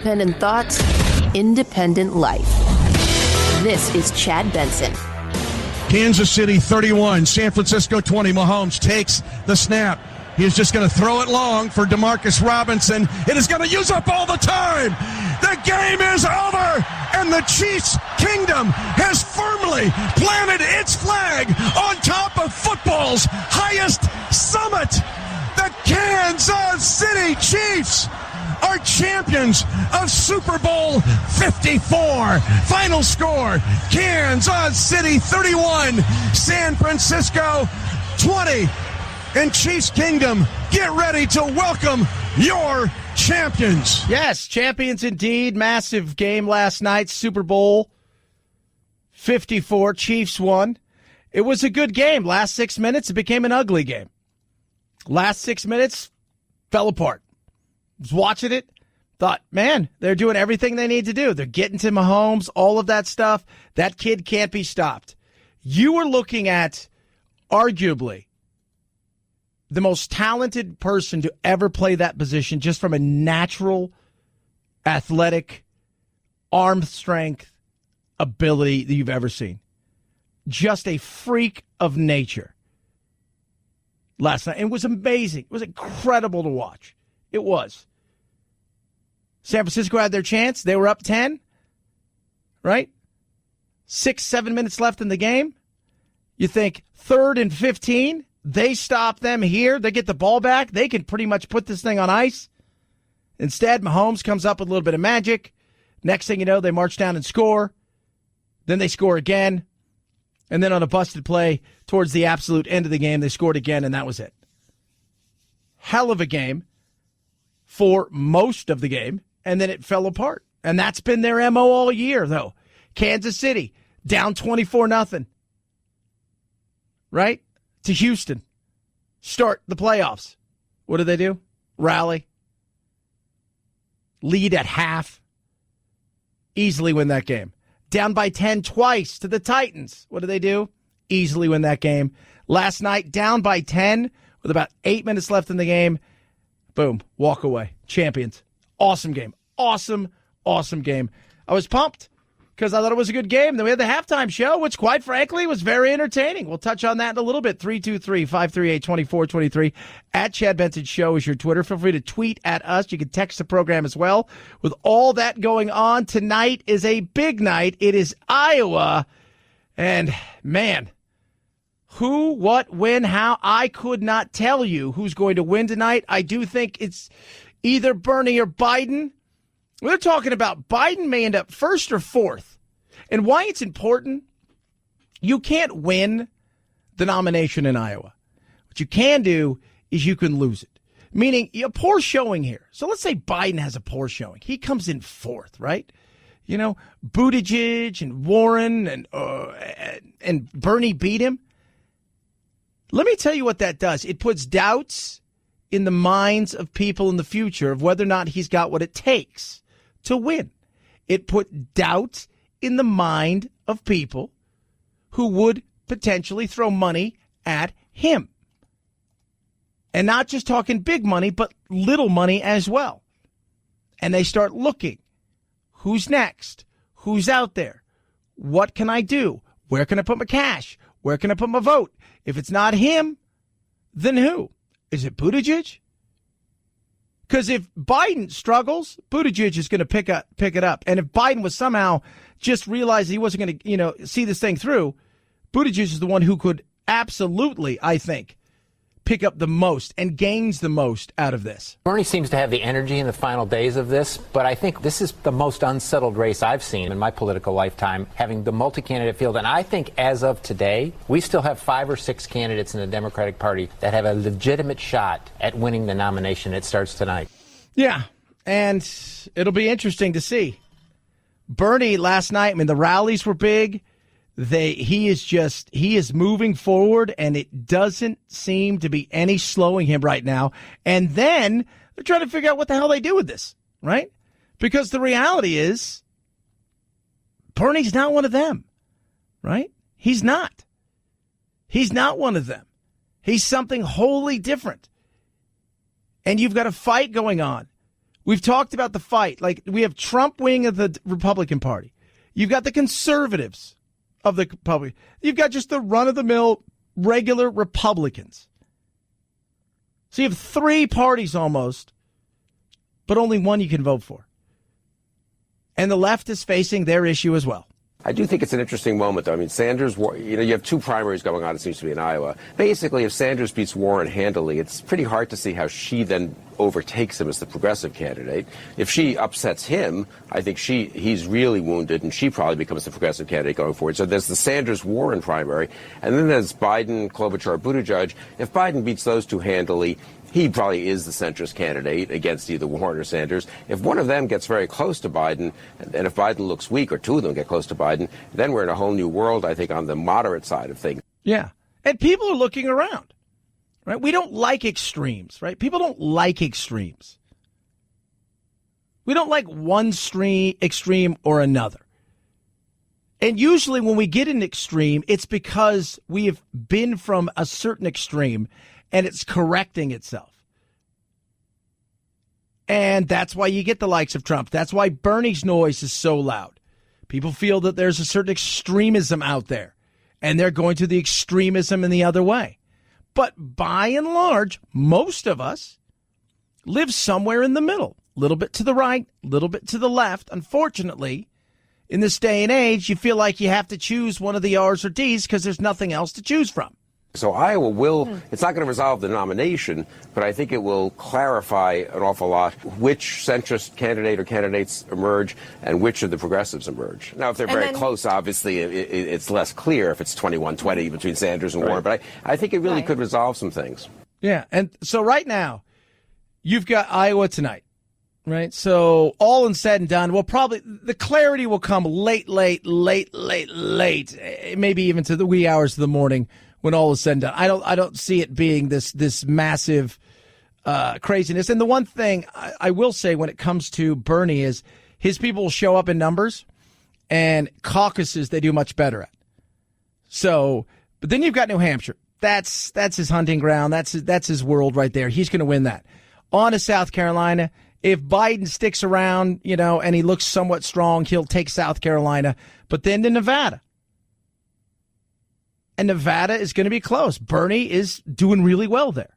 independent thoughts, independent life. This is Chad Benson. Kansas City 31, San Francisco 20. Mahomes takes the snap. He's just going to throw it long for Demarcus Robinson. It is going to use up all the time. The game is over, and the Chiefs' kingdom has firmly planted its flag on top of football's highest summit. The Kansas City Chiefs are champions of Super Bowl 54. Final score, Kansas City 31, San Francisco 20. And Chiefs Kingdom, get ready to welcome your champions. Yes, champions indeed. Massive game last night, Super Bowl 54. Chiefs won. It was a good game. Last 6 minutes, it became an ugly game. Last 6 minutes, fell apart. Was watching it, thought, man, they're doing everything they need to do. They're getting to Mahomes, all of that stuff. That kid can't be stopped. You were looking at, arguably, the most talented person to ever play that position, just from a natural, athletic, arm strength ability that you've ever seen. Just a freak of nature last night. It was amazing. It was incredible to watch. It was. San Francisco had their chance. They were up 10, right? 6-7 minutes left in the game. You think 3rd and 15, they stop them here. They get the ball back. They can pretty much put this thing on ice. Instead, Mahomes comes up with a little bit of magic. Next thing you know, they march down and score. Then they score again. And then on a busted play towards the absolute end of the game, they scored again, and that was it. Hell of a game for most of the game, and then it fell apart. And that's been their MO all year, though. Kansas City, down 24-0. Right? To Houston. Start the playoffs. What do? Rally. Lead at half. Easily win that game. Down by 10 twice to the Titans. What do? Easily win that game. Last night, down by 10 with about 8 minutes left in the game. Boom. Walk away. Champions. Awesome game. Awesome game. I was pumped because I thought it was a good game. Then we had the halftime show, which quite frankly was very entertaining. We'll touch on that in a little bit. 323-538-2423. At Chad Benson Show is your Twitter. Feel free to tweet at us. You can text the program as well. With all that going on, tonight is a big night. It is Iowa. And, man, who, what, when, how, I could not tell you who's going to win tonight. I do think it's either Bernie or Biden. We're talking about Biden may end up first or fourth. And why it's important, you can't win the nomination in Iowa. What you can do is you can lose it. Meaning a poor showing here. So let's say Biden has a poor showing. He comes in fourth, right? You know, Buttigieg and Warren and Bernie beat him. Let me tell you what that does. It puts doubts in the minds of people in the future of whether or not he's got what it takes to win. It put doubt in the mind of people who would potentially throw money at him. And not just talking big money, but little money as well. And they start looking. Who's next? Who's out there? What can I do? Where can I put my cash? Where can I put my vote? If it's not him, then who? Is it Buttigieg? Because if Biden struggles, Buttigieg is going to pick it up. And if Biden was somehow just realized he wasn't going to, see this thing through, Buttigieg is the one who could absolutely, I think, pick up the most and gains the most out of this. Bernie seems to have the energy in the final days of this, but I think this is the most unsettled race I've seen in my political lifetime, having the multi-candidate field. And I think as of today, we still have 5 or 6 candidates in the Democratic Party that have a legitimate shot at winning the nomination. It starts tonight. Yeah, and it'll be interesting to see. Bernie last night, the rallies were big. He is moving forward, and it doesn't seem to be any slowing him right now. And then they're trying to figure out what the hell they do with this, right? Because the reality is Bernie's not one of them, right? He's not. He's not one of them. He's something wholly different. And you've got a fight going on We've talked about the fight. Like, we have Trump wing of the Republican Party. You've got the conservatives of the Republican. You've got just the run-of-the-mill regular Republicans. So you have three parties almost, but only one you can vote for. And the left is facing their issue as well. I do think it's an interesting moment, though. I mean, Sanders, you have two primaries going on, it seems to be, in Iowa. Basically, if Sanders beats Warren handily, it's pretty hard to see how she then overtakes him as the progressive candidate. If she upsets him, I think he's really wounded, and she probably becomes the progressive candidate going forward. So there's the Sanders-Warren primary, and then there's Biden, Klobuchar, Buttigieg. If Biden beats those two handily, he probably is the centrist candidate against either Warren or Sanders. If one of them gets very close to Biden, and if Biden looks weak, or two of them get close to Biden, then we're in a whole new world, I think, on the moderate side of things. Yeah. And people are looking around, right? We don't like extremes, right? People don't like extremes. We don't like one extreme or another. And usually when we get an extreme, it's because we have been from a certain extreme and it's correcting itself. And that's why you get the likes of Trump. That's why Bernie's noise is so loud. People feel that there's a certain extremism out there, and they're going to the extremism in the other way. But by and large, most of us live somewhere in the middle, a little bit to the right, a little bit to the left. Unfortunately, in this day and age, you feel like you have to choose one of the R's or D's because there's nothing else to choose from. So Iowa will, it's not going to resolve the nomination, but I think it will clarify an awful lot which centrist candidate or candidates emerge and which of the progressives emerge. Now, if they're very close, obviously, it's less clear if it's 21-20 between Sanders and Warren, but I think it really could resolve some things. Yeah, and so right now, you've got Iowa tonight, right? So all said and done, well, probably the clarity will come late, maybe even to the wee hours of the morning when all is said and done. I don't see it being this massive craziness. And the one thing I will say when it comes to Bernie is his people will show up in numbers, and caucuses they do much better at. So, but then you've got New Hampshire. That's his hunting ground. That's his world right there. He's going to win that. On to South Carolina. If Biden sticks around, and he looks somewhat strong, he'll take South Carolina. But then to Nevada. And Nevada is going to be close. Bernie is doing really well there.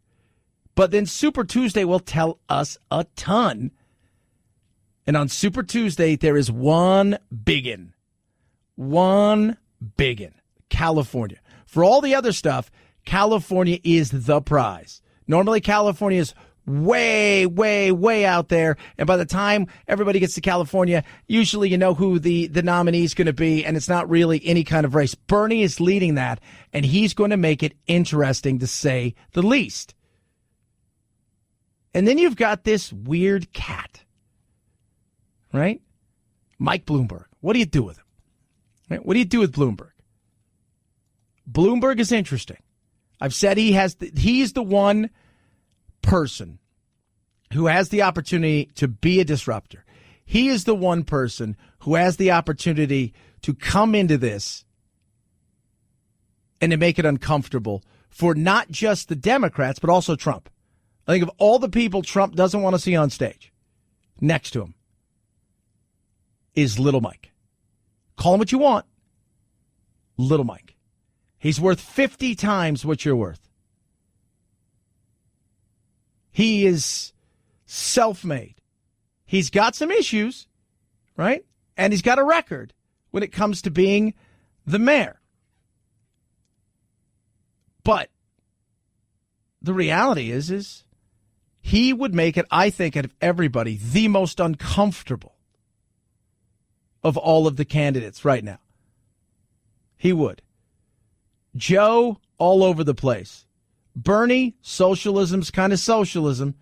But then Super Tuesday will tell us a ton. And on Super Tuesday, there is one biggin. California. For all the other stuff, California is the prize. Normally, California is way out there. And by the time everybody gets to California, usually you know who the nominee is going to be, and it's not really any kind of race. Bernie is leading that, and he's going to make it interesting, to say the least. And then you've got this weird cat, right? Mike Bloomberg. What do you do with him? Right? What do you do with Bloomberg? Bloomberg is interesting. I've said he's the one person who has the opportunity to be a disruptor. He is the one person who has the opportunity to come into this and to make it uncomfortable for not just the Democrats, but also Trump. I think of all the people Trump doesn't want to see on stage, next to him is Little Mike. Call him what you want. Little Mike. He's worth 50 times what you're worth. He is self-made. He's got some issues, right? And he's got a record when it comes to being the mayor. But the reality is he would make it, I think, out of everybody, the most uncomfortable of all of the candidates right now. He would. Joe, all over the place. Bernie, socialism's kind of socialism,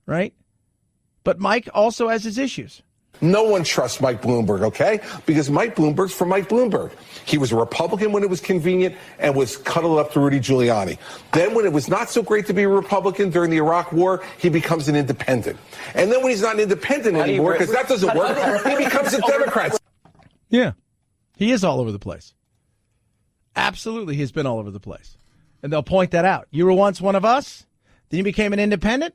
right? But Mike also has his issues. No one trusts Mike Bloomberg, okay? Because Mike Bloomberg's for Mike Bloomberg. He was a Republican when it was convenient and was cuddled up to Rudy Giuliani. Then when it was not so great to be a Republican during the Iraq War, he becomes an independent. And then when he's not an independent anymore, because that doesn't work, he becomes a Democrat. Yeah, he is all over the place. Absolutely, he's been all over the place. And they'll point that out. You were once one of us, then you became an independent,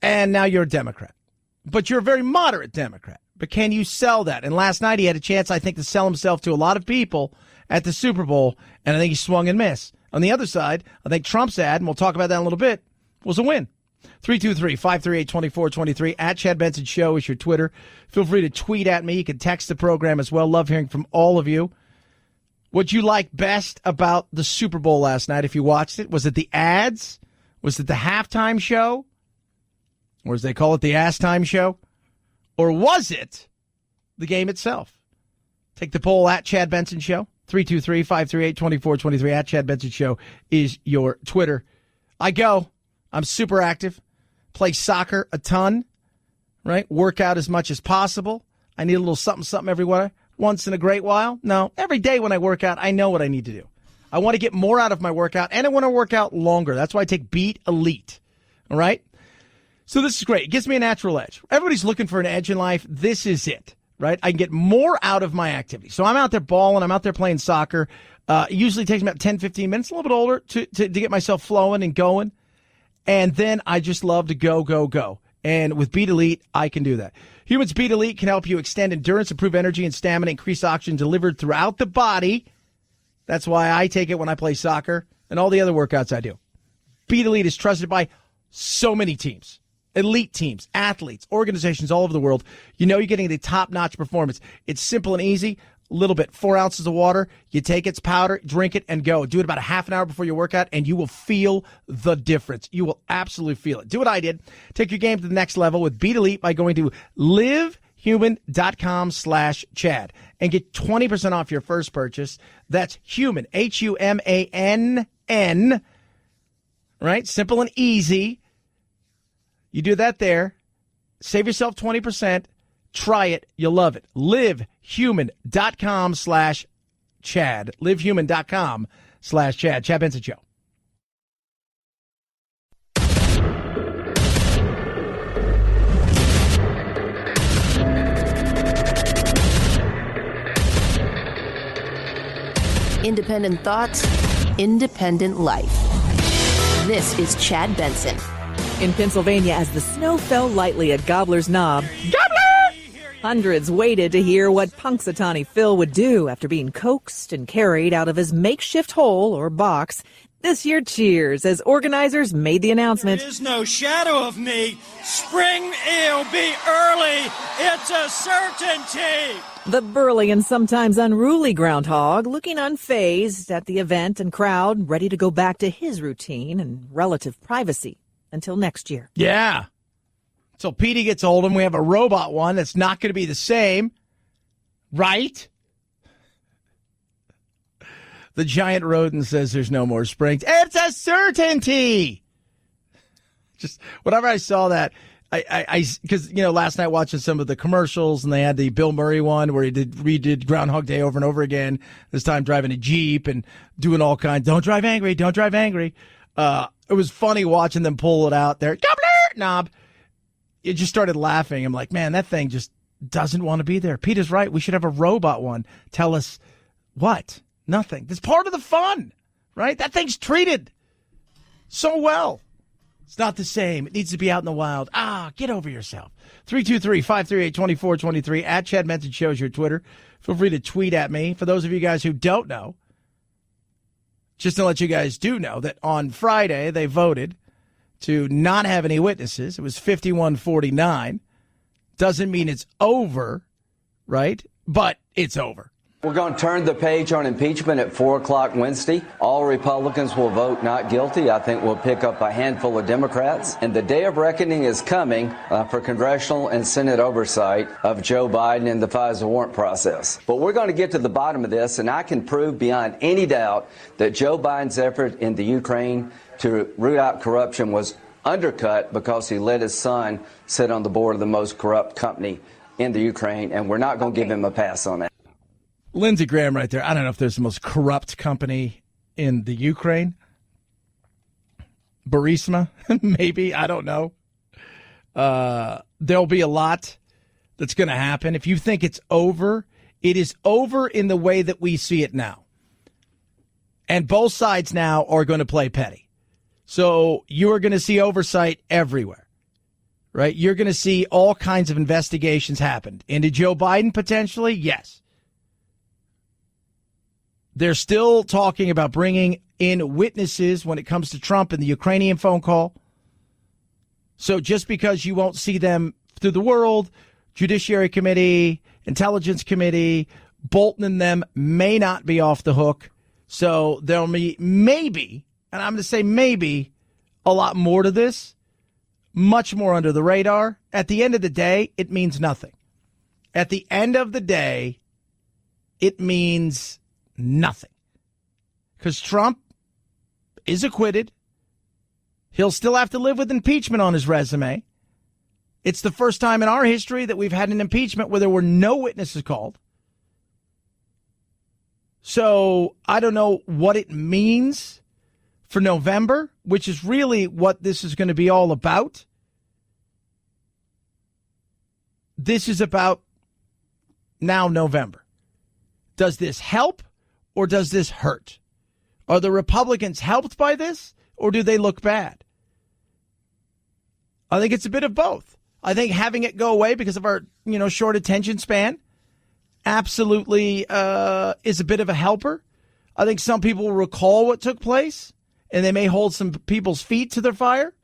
and now you're a Democrat. but you're a very moderate Democrat. But can you sell that? And last night he had a chance, I think, to sell himself to a lot of people at the Super Bowl, and I think he swung and missed. On the other side, I think Trump's ad, and we'll talk about that in a little bit, was a win. 323-538-2423. At Chad Benson Show is your Twitter. Feel free to tweet at me. You can text the program as well. Love hearing from all of you. What you like best about the Super Bowl last night, if you watched it? Was it the ads? Was it the halftime show? Or as they call it, the ass time show? Or was it the game itself? Take the poll at Chad Benson Show. 323-538-2423. At Chad Benson Show is your Twitter. I'm super active. Play soccer a ton, right? Work out as much as possible. I need a little something every once in a great while. No, every day when I work out, I know what I need to do. I want to get more out of my workout, and I want to work out longer. That's why I take Beat Elite, all right? So this is great. It gives me a natural edge. Everybody's looking for an edge in life. This is it, right? I can get more out of my activity. So I'm out there balling. I'm out there playing soccer. It usually takes me about 10, 15 minutes, a little bit older, to get myself flowing and going. And then I just love to go. And with Beat Elite, I can do that. Humans Beat Elite can help you extend endurance, improve energy and stamina, increase oxygen delivered throughout the body. That's why I take it when I play soccer and all the other workouts I do. Beat Elite is trusted by so many teams, elite teams, athletes, organizations all over the world. You know you're getting the top-notch performance. It's simple and easy. A little bit, 4 ounces of water. You take its powder, drink it, and go. Do it about a half an hour before your workout, and you will feel the difference. You will absolutely feel it. Do what I did. Take your game to the next level with Beat Elite by going to livehuman.com/Chad and get 20% off your first purchase. That's Human, HUMANN, right? Simple and easy. You do that there. Save yourself 20%. Try it. You'll love it. livehuman.com/Chad. livehuman.com/Chad. Chad Benson Show. Independent thoughts, independent life. This is Chad Benson. In Pennsylvania, as the snow fell lightly at Gobbler's Knob, hundreds waited to hear what Punxsutawney Phil would do after being coaxed and carried out of his makeshift hole or box. This year, cheers as organizers made the annouement. There is no shadow of me. Spring, it'll be early. It's a certainty. The burly and sometimes unruly Groundhog looking unfazed at the event and crowd, ready to go back to his routine and relative privacy until next year. Yeah. So Petey gets old and we have a robot one that's not going to be the same, right? The giant rodent says there's no more springs. It's a certainty. Just whenever I saw that, because last night watching some of the commercials and they had the Bill Murray one where he redid Groundhog Day over and over again. This time driving a Jeep and doing all kinds. Don't drive angry. Don't drive angry. It was funny watching them pull it out there. Gobbler knob. It just started laughing. I'm like, man, that thing just doesn't want to be there. Peter's right. We should have a robot one. Tell us what? Nothing. That's part of the fun, right? That thing's treated so well. It's not the same. It needs to be out in the wild. Get over yourself. 323-538-2423. At Chad Benson Show is your Twitter. Feel free to tweet at me. For those of you guys who don't know, just to let you guys do know that on Friday they voted to not have any witnesses. It was 51-49. Doesn't mean it's over, right? But it's over. We're going to turn the page on impeachment at 4 o'clock Wednesday. All Republicans will vote not guilty. I think we'll pick up a handful of Democrats. And the day of reckoning is coming for congressional and Senate oversight of Joe Biden and the FISA warrant process. But we're going to get to the bottom of this, and I can prove beyond any doubt that Joe Biden's effort in the Ukraine to root out corruption was undercut because he let his son sit on the board of the most corrupt company in the Ukraine, and we're not going to give him a pass on that. Lindsey Graham right there. I don't know if there's the most corrupt company in the Ukraine. Burisma, maybe. I don't know. There'll be a lot that's going to happen. If you think it's over, it is over in the way that we see it now. And both sides now are going to play petty. So you are going to see oversight everywhere, right? You're going to see all kinds of investigations happen. Into Joe Biden, potentially? Yes. They're still talking about bringing in witnesses when it comes to Trump and the Ukrainian phone call. So just because you won't see them through the world, Judiciary Committee, Intelligence Committee, Bolton and them may not be off the hook. So there'll be maybe, and I'm going to say maybe, a lot more to this, much more under the radar. At the end of the day, it means nothing. At the end of the day, it means nothing. Because Trump is acquitted. He'll still have to live with impeachment on his resume. It's the first time in our history that we've had an impeachment where there were no witnesses called. So I don't know what it means for November, which is really what this is going to be all about. This is about now November. Does this help or does this hurt? Are the Republicans helped by this or do they look bad? I think it's a bit of both. I think having it go away because of our, short attention span absolutely is a bit of a helper. I think some people will recall what took place, and they may hold some people's feet to their fire.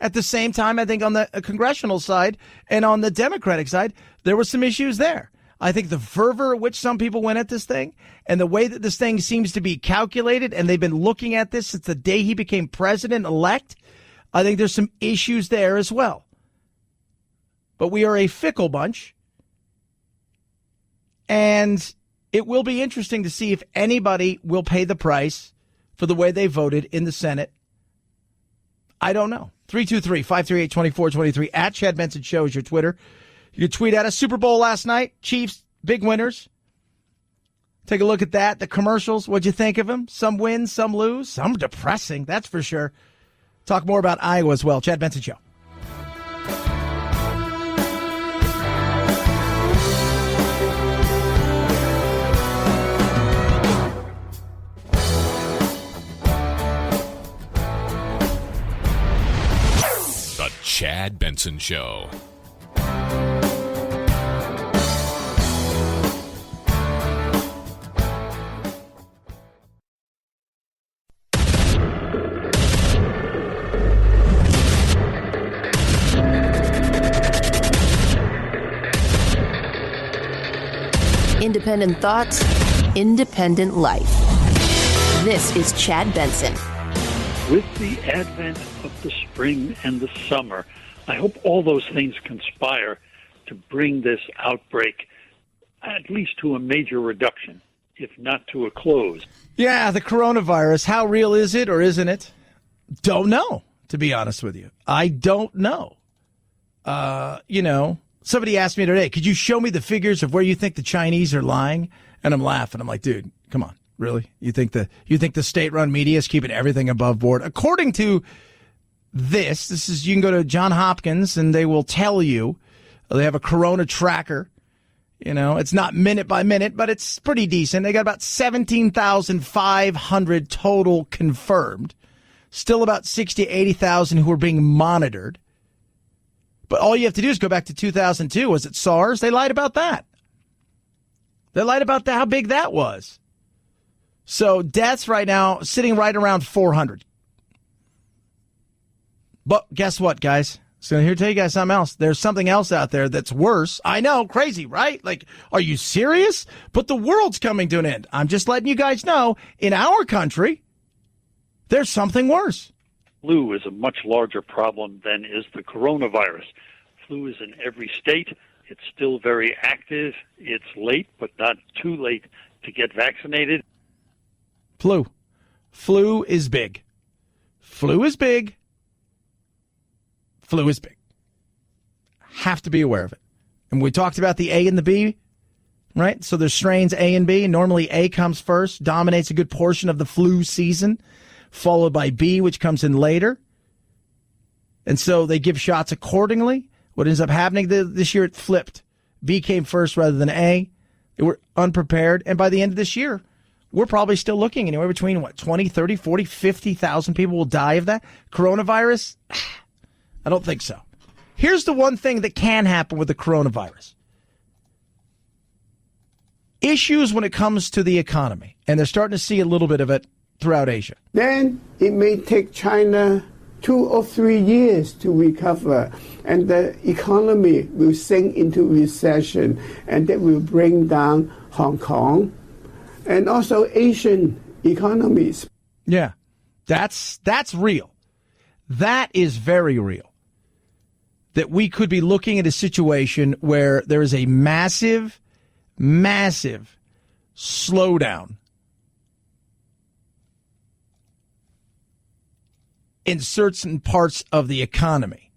At the same time, I think on the congressional side and on the Democratic side, there were some issues there. I think the fervor at which some people went at this thing and the way that this thing seems to be calculated, and they've been looking at this since the day he became president-elect, I think there's some issues there as well. But we are a fickle bunch. And it will be interesting to see if anybody will pay the price for the way they voted in the Senate. I don't know. 323-538-2423 at Chad Benson Show is your Twitter. You can tweet at us. Super Bowl last night. Chiefs, big winners. Take a look at that. The commercials. What'd you think of them? Some win, some lose. Some depressing, that's for sure. Talk more about Iowa as well. Chad Benson Show. Chad Benson Show. Independent thoughts, independent life. This is Chad Benson. With the advent of the spring and the summer, I hope all those things conspire to bring this outbreak at least to a major reduction, if not to a close. Yeah, the coronavirus, how real is it or isn't it? Don't know, to be honest with you. I don't know. Somebody asked me today, could you show me the figures of where you think the Chinese are lying? And I'm laughing. I'm like, dude, come on. Really? You think the state-run media is keeping everything above board? According to this is, you can go to Johns Hopkins and they will tell you, they have a corona tracker. It's not minute by minute, but it's pretty decent. They got about 17,500 total confirmed. Still about 60,000 to 80,000 who are being monitored. But all you have to do is go back to 2002. Was it SARS? They lied about that. They lied about how big that was. So deaths right now sitting right around 400. But guess what, guys? So here to tell you guys something else. There's something else out there that's worse. I know, crazy, right? Like, are you serious? But the world's coming to an end. I'm just letting you guys know, in our country, there's something worse. Flu is a much larger problem than is the coronavirus. Flu is in every state. It's still very active. It's late, but not too late to get vaccinated. Flu is big. Flu is big. Flu is big. Have to be aware of it. And we talked about the A and the B, right? So there's strains A and B. Normally A comes first, dominates a good portion of the flu season, followed by B, which comes in later. And so they give shots accordingly. What ends up happening this year, it flipped. B came first rather than A. They were unprepared. And by the end of this year, we're probably still looking anywhere between, 20, 30, 40, 50,000 people will die of that. Coronavirus? I don't think so. Here's the one thing that can happen with the coronavirus. Issues when it comes to the economy, and they're starting to see a little bit of it throughout Asia. Then it may take China 2 or 3 years to recover, and the economy will sink into recession, and that will bring down Hong Kong and also Asian economies. Yeah, that's real. That is very real. That we could be looking at a situation where there is a massive slowdown in certain parts of the economy,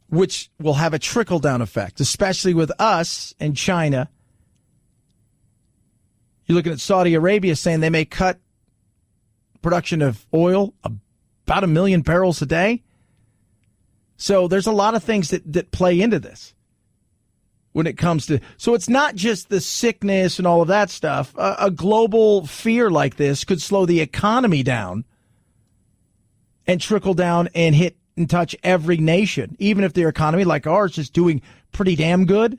which will have a trickle-down effect, especially with us and China. You're looking at Saudi Arabia saying they may cut production of oil about 1 million barrels a day. So there's a lot of things that play into this when it comes to, so it's not just the sickness and all of that stuff. A global fear like this could slow the economy down and trickle down and hit and touch every nation, even if their economy like ours is doing pretty damn good.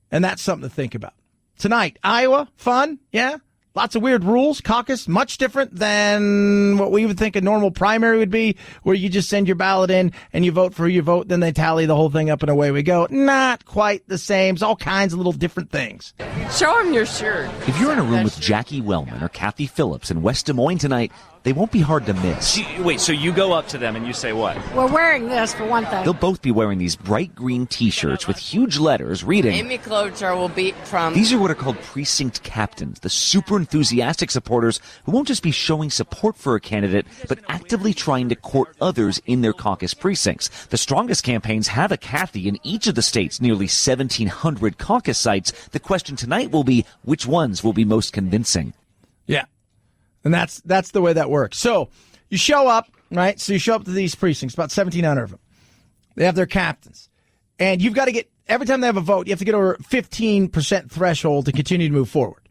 And that's something to think about. Tonight, Iowa, fun, yeah. Lots of weird rules. Caucus, much different than what we would think a normal primary would be, where you just send your ballot in and you vote for who you vote, then they tally the whole thing up and away we go. Not quite the same. It's all kinds of little different things. Show them your shirt. If you're in a room with Jackie Wellman or Kathy Phillips in West Des Moines tonight, they won't be hard to miss. Wait, so you go up to them and you say what? We're wearing this for one thing. They'll both be wearing these bright green T-shirts with huge letters reading, Amy Klobuchar will be from... These are what are called precinct captains, the super enthusiastic supporters who won't just be showing support for a candidate, but actively trying to court others in their caucus precincts. The strongest campaigns have a Kathy in each of the state's nearly 1,700 caucus sites. The question tonight will be, which ones will be most convincing? Yeah. And that's the way that works. So you show up, right? So you show up to these precincts, about 1,700 of them. They have their captains. And you've got to get, every time they have a vote, you have to get over 15% threshold to continue to move forward,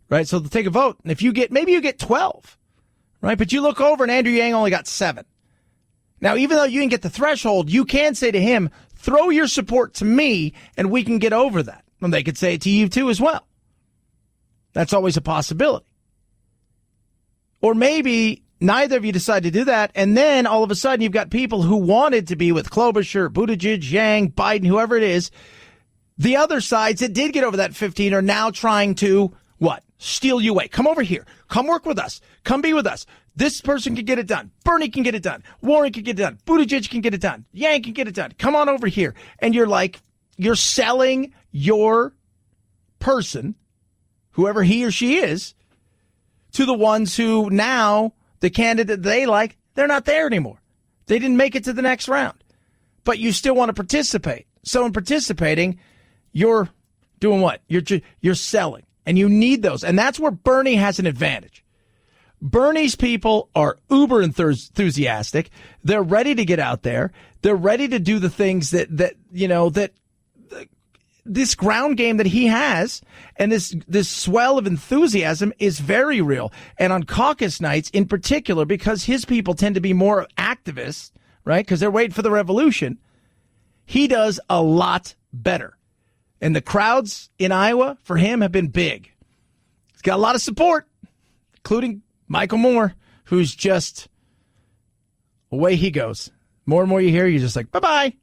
right? So they'll take a vote. And if you get, maybe you get 12, right? But you look over and Andrew Yang only got 7. Now, even though you didn't get the threshold, you can say to him, throw your support to me and we can get over that. And they could say it to you too as well. That's always a possibility. Or maybe neither of you decide to do that, and then all of a sudden you've got people who wanted to be with Klobuchar, Buttigieg, Yang, Biden, whoever it is. The other sides that did get over that 15 are now trying to, what? Steal you away. Come over here. Come work with us. Come be with us. This person can get it done. Bernie can get it done. Warren can get it done. Buttigieg can get it done. Yang can get it done. Come on over here. And you're like, you're selling your person, whoever he or she is, to the ones who now, the candidate they like, they're not there anymore. They didn't make it to the next round. But you still want to participate. So in participating, you're doing what? You're selling. And you need those. And that's where Bernie has an advantage. Bernie's people are uber enthusiastic. They're ready to get out there. They're ready to do the things that this ground game that he has, and this swell of enthusiasm is very real. And on caucus nights in particular, because his people tend to be more activists, right? Because they're waiting for the revolution. He does a lot better. And the crowds in Iowa for him have been big. He's got a lot of support, including Michael Moore, who's just away he goes. More and more you hear, you're just like, bye-bye.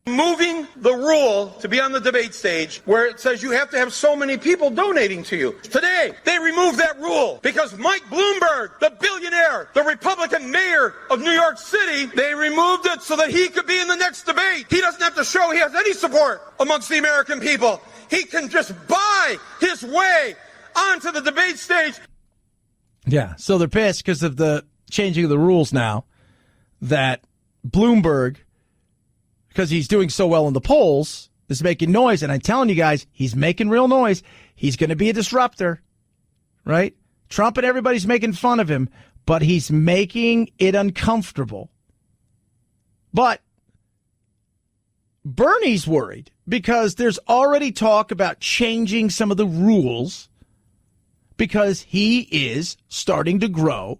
Moving the rule to be on the debate stage where it says you have to have so many people donating to you. Today, they removed that rule because Mike Bloomberg, the billionaire, the Republican mayor of New York City, they removed it so that he could be in the next debate. He doesn't have to show he has any support amongst the American people. He can just buy his way onto the debate stage. Yeah, so they're pissed because of the changing of the rules now that Bloomberg, because he's doing so well in the polls, is making noise. And I'm telling you guys, he's making real noise. He's going to be a disruptor, right? Trump and everybody's making fun of him, but he's making it uncomfortable. But Bernie's worried because there's already talk about changing some of the rules because he is starting to grow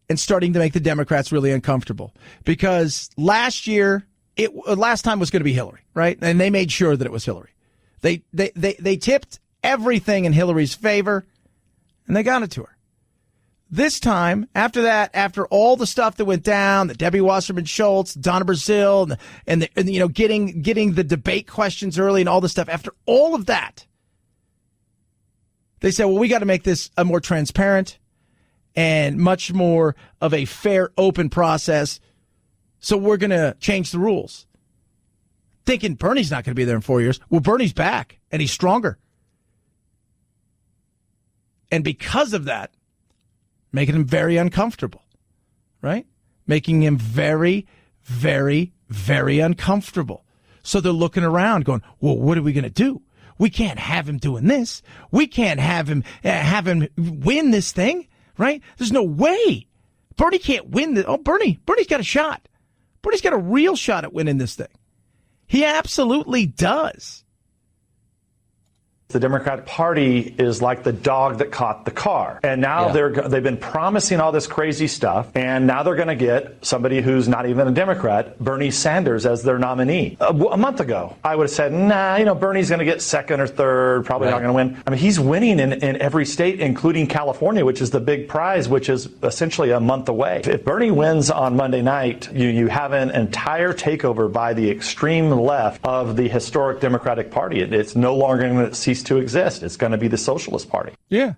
and starting to make the Democrats really uncomfortable. Because last time was going to be Hillary, right? And they made sure that it was Hillary. They tipped everything in Hillary's favor, and they got it to her. This time, after that, after all the stuff that went down, the Debbie Wasserman Schultz, Donna Brazile, and getting the debate questions early and all this stuff, after all of that, they said, well, we got to make this a more transparent and much more of a fair, open process. So we're going to change the rules. Thinking Bernie's not going to be there in 4 years. Well, Bernie's back, and he's stronger. And because of that, making him very uncomfortable, right? Making him very, very, very uncomfortable. So they're looking around going, well, what are we going to do? We can't have him doing this. We can't have him win this thing, right? There's no way. Bernie can't win this. Oh, Bernie's got a shot. Bernie's got a real shot at winning this thing. He absolutely does. The Democrat Party is like the dog that caught the car. And now they've been promising all this crazy stuff. And now they're going to get somebody who's not even a Democrat, Bernie Sanders, as their nominee. A month ago, I would have said, Bernie's going to get second or third, probably not going to win. I mean, he's winning in every state, including California, which is the big prize, which is essentially a month away. If Bernie wins on Monday night, you have an entire takeover by the extreme left of the historic Democratic Party. It's no longer going to cease to exist. It's going to be the Socialist Party. Yeah.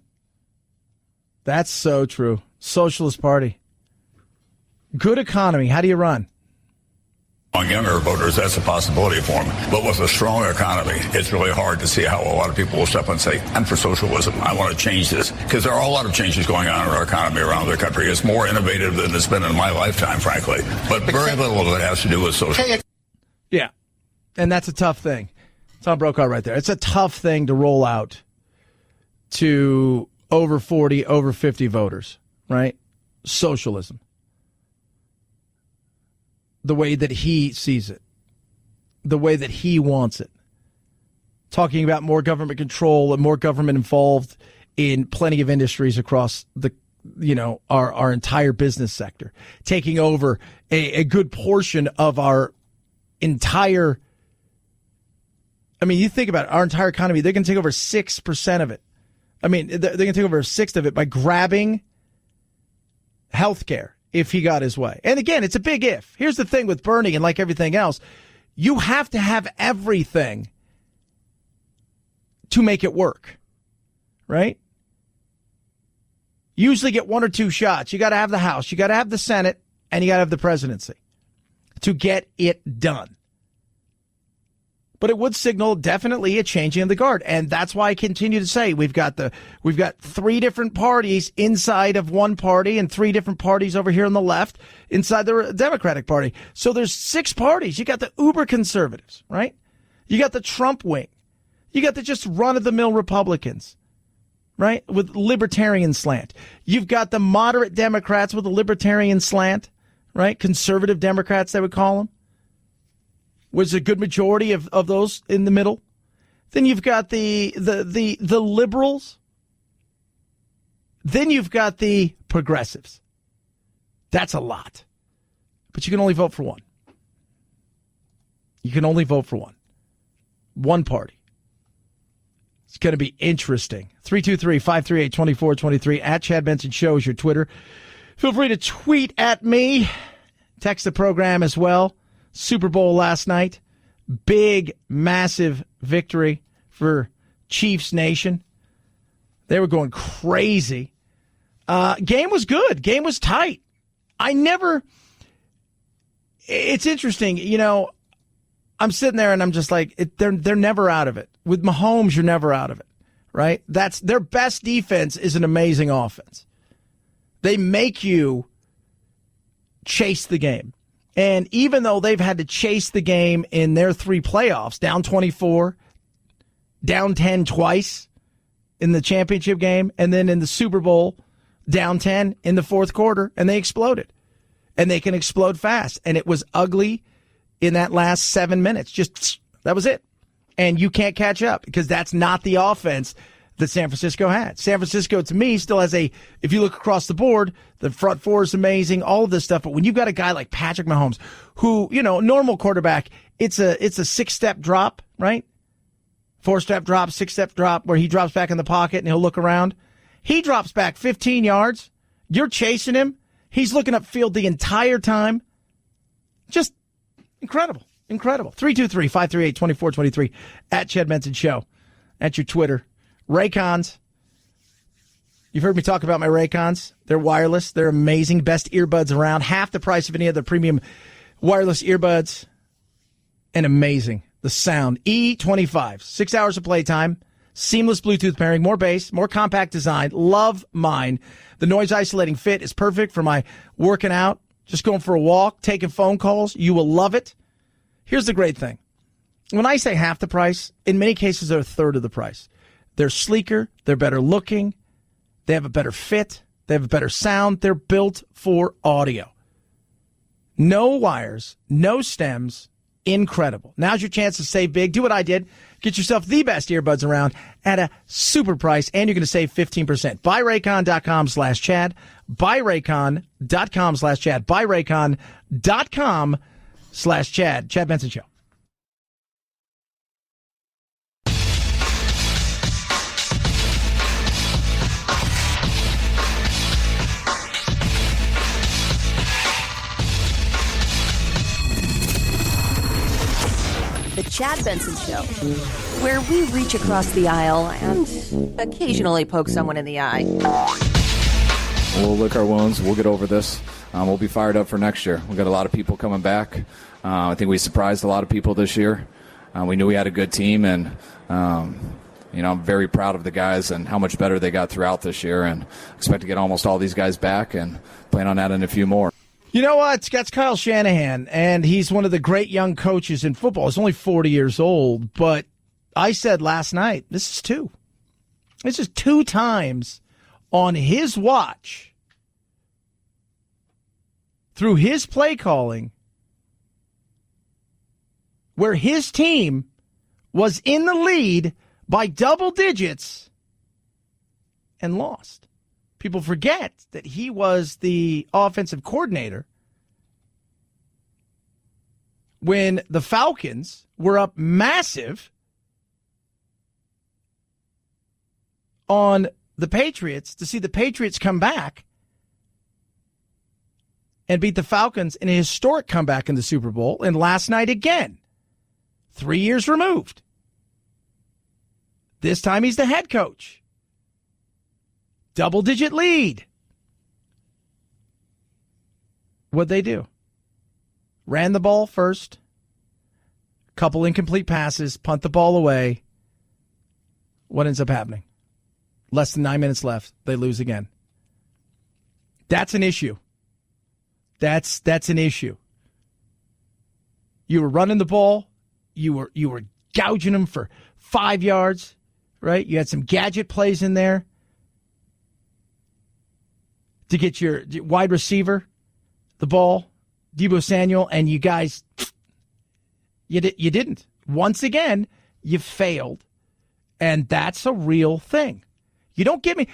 That's so true. Socialist Party. Good economy. How do you run? On younger voters, that's a possibility for them. But with a strong economy, it's really hard to see how a lot of people will step up and say, I'm for socialism. I want to change this. Because there are a lot of changes going on in our economy around the country. It's more innovative than it's been in my lifetime, frankly. But very little of it has to do with socialism. Yeah. And that's a tough thing. Tom Brokaw right there. It's a tough thing to roll out to over 40, over 50 voters, right? Socialism. The way that he sees it. The way that he wants it. Talking about more government control and more government involved in plenty of industries across the, our entire business sector. Taking over a good portion of our entire. I mean, you think about it, our entire economy, they're going to take over 6% of it. I mean, they're going to take over a sixth of it by grabbing healthcare if he got his way. And again, it's a big if. Here's the thing with Bernie and like everything else, you have to have everything to make it work, right? You usually get one or two shots. You got to have the House, you got to have the Senate, and you got to have the presidency to get it done. But it would signal definitely a changing of the guard. And that's why I continue to say we've got three different parties inside of one party and three different parties over here on the left inside the Democratic Party. So there's six parties. You got the uber conservatives, right? You got the Trump wing. You got the just run-of-the-mill Republicans, right, with libertarian slant. You've got the moderate Democrats with a libertarian slant, right? Conservative Democrats, they would call them. Was a good majority of those in the middle. Then you've got the liberals. Then you've got the progressives. That's a lot. But you can only vote for one. You can only vote for one. One party. It's going to be interesting. 323-538-2423 at Chad Benson Show is your Twitter. Feel free to tweet at me. Text the program as well. Super Bowl last night. Big, massive victory for Chiefs Nation. They were going crazy. Game was good. Game was tight. It's interesting. I'm sitting there and I'm just like, they're never out of it. With Mahomes, you're never out of it, right? That's their best defense is an amazing offense. They make you chase the game. And even though they've had to chase the game in their three playoffs, down 24, down 10 twice in the championship game, and then in the Super Bowl, down 10 in the fourth quarter, and they exploded. And they can explode fast. And it was ugly in that last 7 minutes. Just, that was it. And you can't catch up because that's not the offense that San Francisco had. San Francisco, to me, still has if you look across the board, the front four is amazing, all of this stuff. But when you've got a guy like Patrick Mahomes, who, normal quarterback, it's a 6-step drop, right? 4-step drop, 6-step drop, where he drops back in the pocket and he'll look around. He drops back 15 yards. You're chasing him. He's looking upfield the entire time. Just incredible. Incredible. 323-538-2423 at Chad Benson Show. At your Twitter. Raycons. You've heard me talk about my Raycons. They're wireless. They're amazing. Best earbuds around. Half the price of any other premium wireless earbuds. And amazing. The sound. E25. 6 hours of playtime. Seamless Bluetooth pairing. More bass. More compact design. Love mine. The noise isolating fit is perfect for my working out. Just going for a walk. Taking phone calls. You will love it. Here's the great thing. When I say half the price, in many cases they're a third of the price. They're sleeker. They're better looking. They have a better fit. They have a better sound. They're built for audio. No wires. No stems. Incredible. Now's your chance to save big. Do what I did. Get yourself the best earbuds around at a super price, and you're going to save 15%. BuyRaycon.com/Chad. BuyRaycon.com/Chad. BuyRaycon.com/Chad. Chad Benson Show. The Chad Benson Show, where we reach across the aisle and occasionally poke someone in the eye. We'll lick our wounds. We'll get over this. We'll be fired up for next year. We've got a lot of people coming back. I think we surprised a lot of people this year. We knew we had a good team, and I'm very proud of the guys and how much better they got throughout this year, and expect to get almost all these guys back and plan on adding a few more. You know what? That's Kyle Shanahan, and he's one of the great young coaches in football. He's only 40 years old, but I said last night, this is two. This is 2 times on his watch through his play calling where his team was in the lead by double digits and lost. People forget that he was the offensive coordinator when the Falcons were up massive on the Patriots to see the Patriots come back and beat the Falcons in a historic comeback in the Super Bowl. And last night again, 3 years removed. This time he's the head coach. Double-digit lead. What'd they do? Ran the ball first. Couple incomplete passes. Punt the ball away. What ends up happening? Less than 9 minutes left. They lose again. That's an issue. That's an issue. You were running the ball. You were gouging them for 5 yards, right? You had some gadget plays in there to get your wide receiver the ball, Deebo Samuel, and you guys, you didn't. Once again, you failed, and that's a real thing. You don't get me.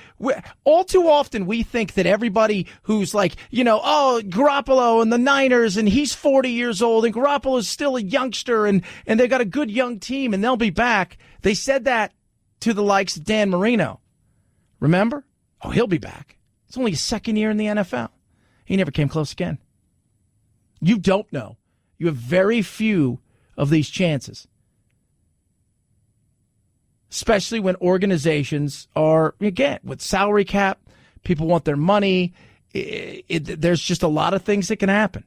All too often we think that everybody who's like, Garoppolo and the Niners, and he's 40 years old, and Garoppolo's still a youngster, and they've got a good young team, and they'll be back. They said that to the likes of Dan Marino. Remember? Oh, he'll be back. It's only his second year in the NFL. He never came close again. You don't know. You have very few of these chances. Especially when organizations are, again, with salary cap, people want their money. There's just a lot of things that can happen.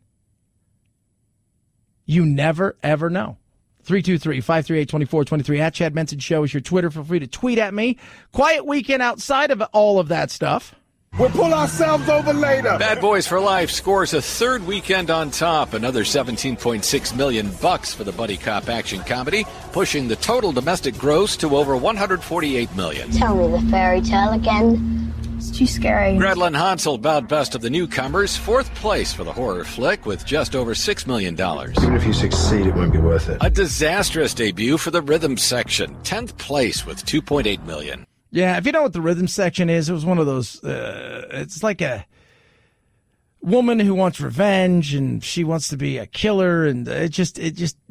You never, ever know. 323-538-2423 at Chad Benson Show is your Twitter. Feel free to tweet at me. Quiet weekend outside of all of that stuff. We'll pull ourselves over later. Bad Boys for Life scores a third weekend on top. Another $17.6 million for the buddy cop action comedy, pushing the total domestic gross to over $148 million. Tell me the fairy tale again. It's too scary. Gretel and Hansel bowed best of the newcomers, 4th place for the horror flick with just over $6 million. Even if you succeed, it won't be worth it. A disastrous debut for the rhythm section, 10th place with $2.8 million. Yeah, if you know what the rhythm section is, it was one of those, it's like a woman who wants revenge and she wants to be a killer, and it just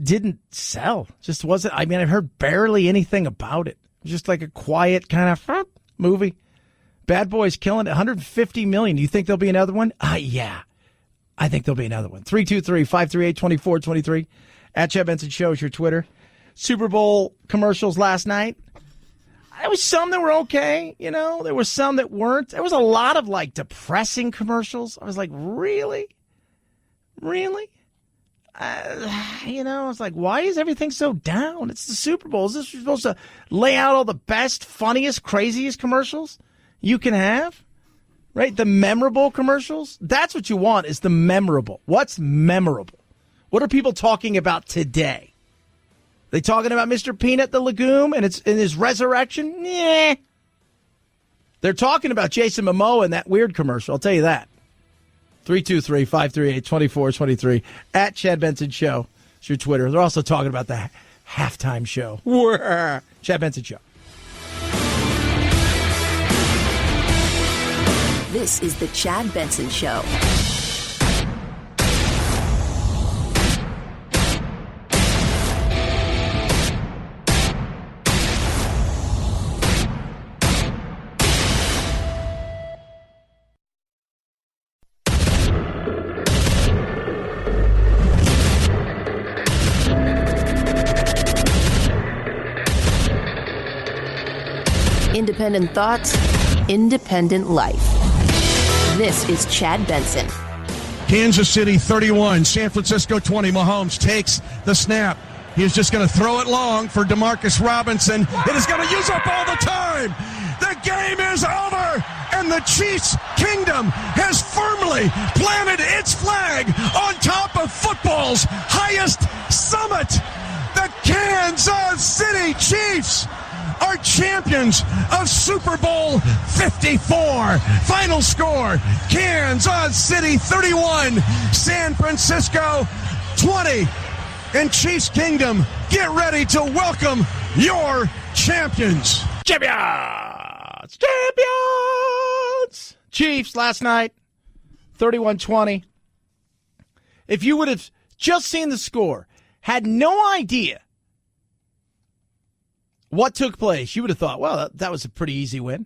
didn't sell. Just wasn't, I mean, I heard barely anything about it. Just like a quiet kind of movie. Bad Boys killing it, $150 million. Do you think there'll be another one? Yeah. I think there'll be another one. 323-538-2423. At Chad Benson Show is your Twitter. Super Bowl commercials last night. There was some that were okay, you know. There were some that weren't. There was a lot of, like, depressing commercials. I was like, really? Really? You know, I was like, why is everything so down? It's the Super Bowl. Is this supposed to lay out all the best, funniest, craziest commercials you can have? Right? The memorable commercials? That's what you want, is the memorable. What's memorable? What are people talking about today? They talking about Mr. Peanut the Legume and his resurrection? Yeah. They're talking about Jason Momoa in that weird commercial. I'll tell you that. 323-538-2423. At Chad Benson Show. It's your Twitter. They're also talking about the halftime show. Chad Benson Show. This is the Chad Benson Show. Independent thoughts, independent life. This is Chad Benson. Kansas City 31, San Francisco 20. Mahomes takes the snap. He is just going to throw it long for Demarcus Robinson. It is going to use up all the time. The game is over, and the Chiefs' kingdom has firmly planted its flag on top of football's highest summit. The Kansas City Chiefs are champions of Super Bowl 54. Final score, Kansas City 31, San Francisco 20. And Chiefs Kingdom, get ready to welcome your champions. Champions! Champions! Chiefs last night, 31-20. If you would have just seen the score, had no idea what took place, you would have thought, well, that was a pretty easy win.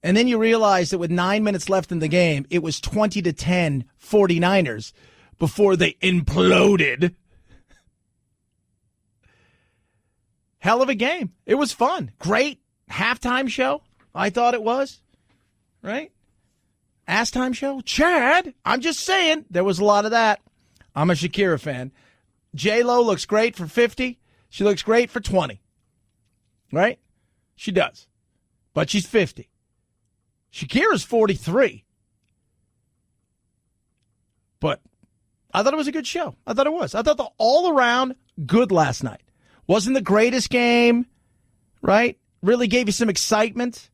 And then you realize that with 9 minutes left in the game, it was 20-10 49ers before they imploded. Hell of a game. It was fun. Great halftime show. I thought it was. Right? Ass time show. Chad, I'm just saying, there was a lot of that. I'm a Shakira fan. J-Lo looks great for 50. She looks great for 20. Right? She does. But she's 50. Shakira's 43. But I thought it was a good show. I thought it was. I thought the all-around good last night. Wasn't the greatest game, right? Really gave you some excitement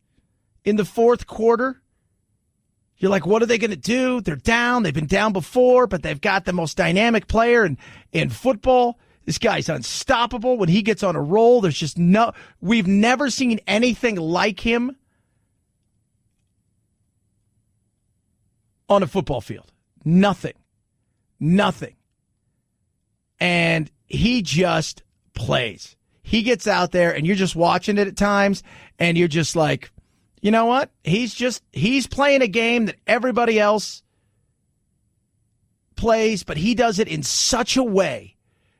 in the fourth quarter. You're like, what are they going to do? They're down. They've been down before, but they've got the most dynamic player in football. This guy's unstoppable. When he gets on a roll, there's just no... We've never seen anything like him on a football field. Nothing. And he just plays. He gets out there, and you're just watching it at times, and you're just like, you know what? He's playing a game that everybody else plays, but he does it in such a way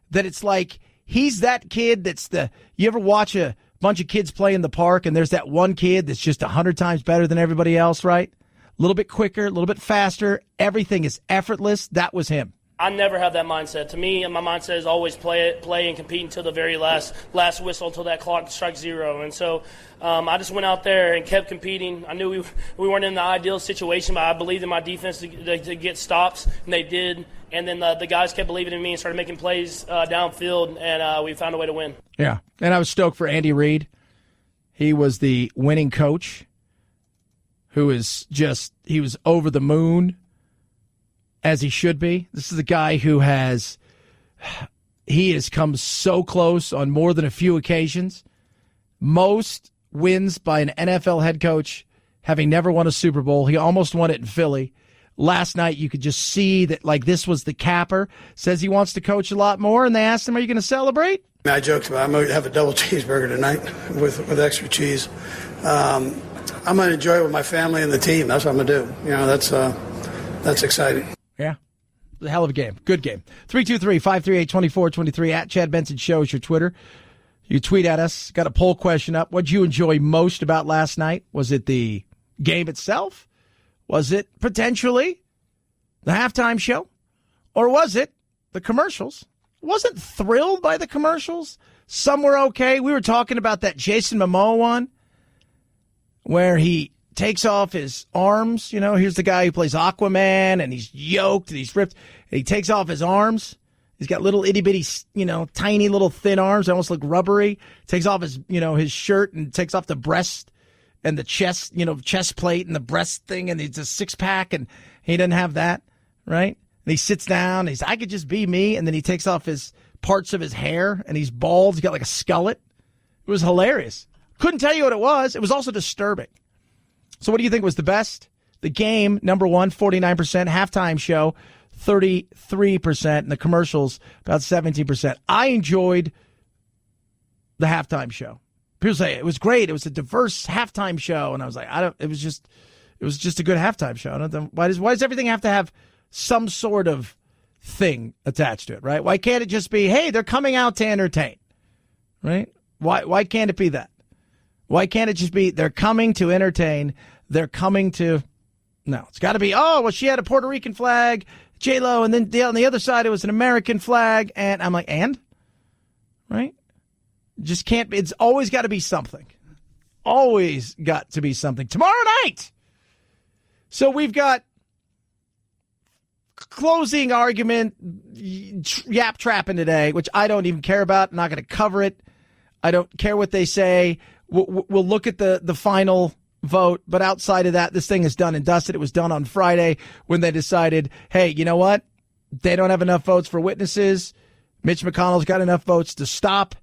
that it's like he's that kid that's you ever watch a bunch of kids play in the park and there's that one kid that's just 100 times better than everybody else, right? A little bit quicker, a little bit faster. Everything is effortless. That was him. I never have that mindset. To me, my mindset is always play and compete until the very last whistle, until that clock strikes zero. And so I just went out there and kept competing. I knew we weren't in the ideal situation, but I believed in my defense to get stops, and they did. And then the guys kept believing in me and started making plays downfield, and we found a way to win. Yeah, and I was stoked for Andy Reid. He was the winning coach who he was over the moon, as he should be. This is a guy who has come so close on more than a few occasions. Most wins by an NFL head coach having never won a Super Bowl. He almost won it in Philly. Last night, you could just see that, like, this was the capper. Says he wants to coach a lot more, and they asked him, are you going to celebrate? I joked about I'm going to have a double cheeseburger tonight with extra cheese. I'm going to enjoy it with my family and the team. That's what I'm going to do. You know, that's exciting. Yeah. A hell of a game. Good game. 323-538-2423 at Chad Benson Show is your Twitter. You tweet at us. Got a poll question up. What did you enjoy most about last night? Was it the game itself? Was it potentially the halftime show? Or was it the commercials? Wasn't thrilled by the commercials. Some were okay. We were talking about that Jason Momoa one where he takes off his arms. You know, here's the guy who plays Aquaman, and he's yoked and he's ripped. And he takes off his arms. He's got little itty bitty, tiny little thin arms. They almost look rubbery. Takes off his, his shirt and takes off the breast and the chest, chest plate and the breast thing. And it's a 6-pack, and he doesn't have that, right? And he sits down. And I could just be me. And then he takes off his parts of his hair, and he's bald. He's got like a skullet. It was hilarious. Couldn't tell you what it was. It was also disturbing. So what do you think was the best? The game, number one, 49%. Halftime show, 33%. And the commercials, about 17%. I enjoyed the halftime show. People say it was great. It was a diverse halftime show. And I was like, it was just a good halftime show. I don't know, why does everything have to have some sort of thing attached to it, right? Why can't it just be, hey, they're coming out to entertain, right? Why can't it be that? Why can't it just be they're coming to entertain? They're coming to. No, it's got to be, she had a Puerto Rican flag, J-Lo, and then on the other side it was an American flag. And I'm like, and? Right? Just can't be. It's always got to be something. Always got to be something. Tomorrow night. So we've got closing argument, yap trapping today, which I don't even care about. I'm not going to cover it. I don't care what they say. We'll look at the final vote, but outside of that, this thing is done and dusted. It was done on Friday when they decided, hey, you know what? They don't have enough votes for witnesses. Mitch McConnell's got enough votes to stop.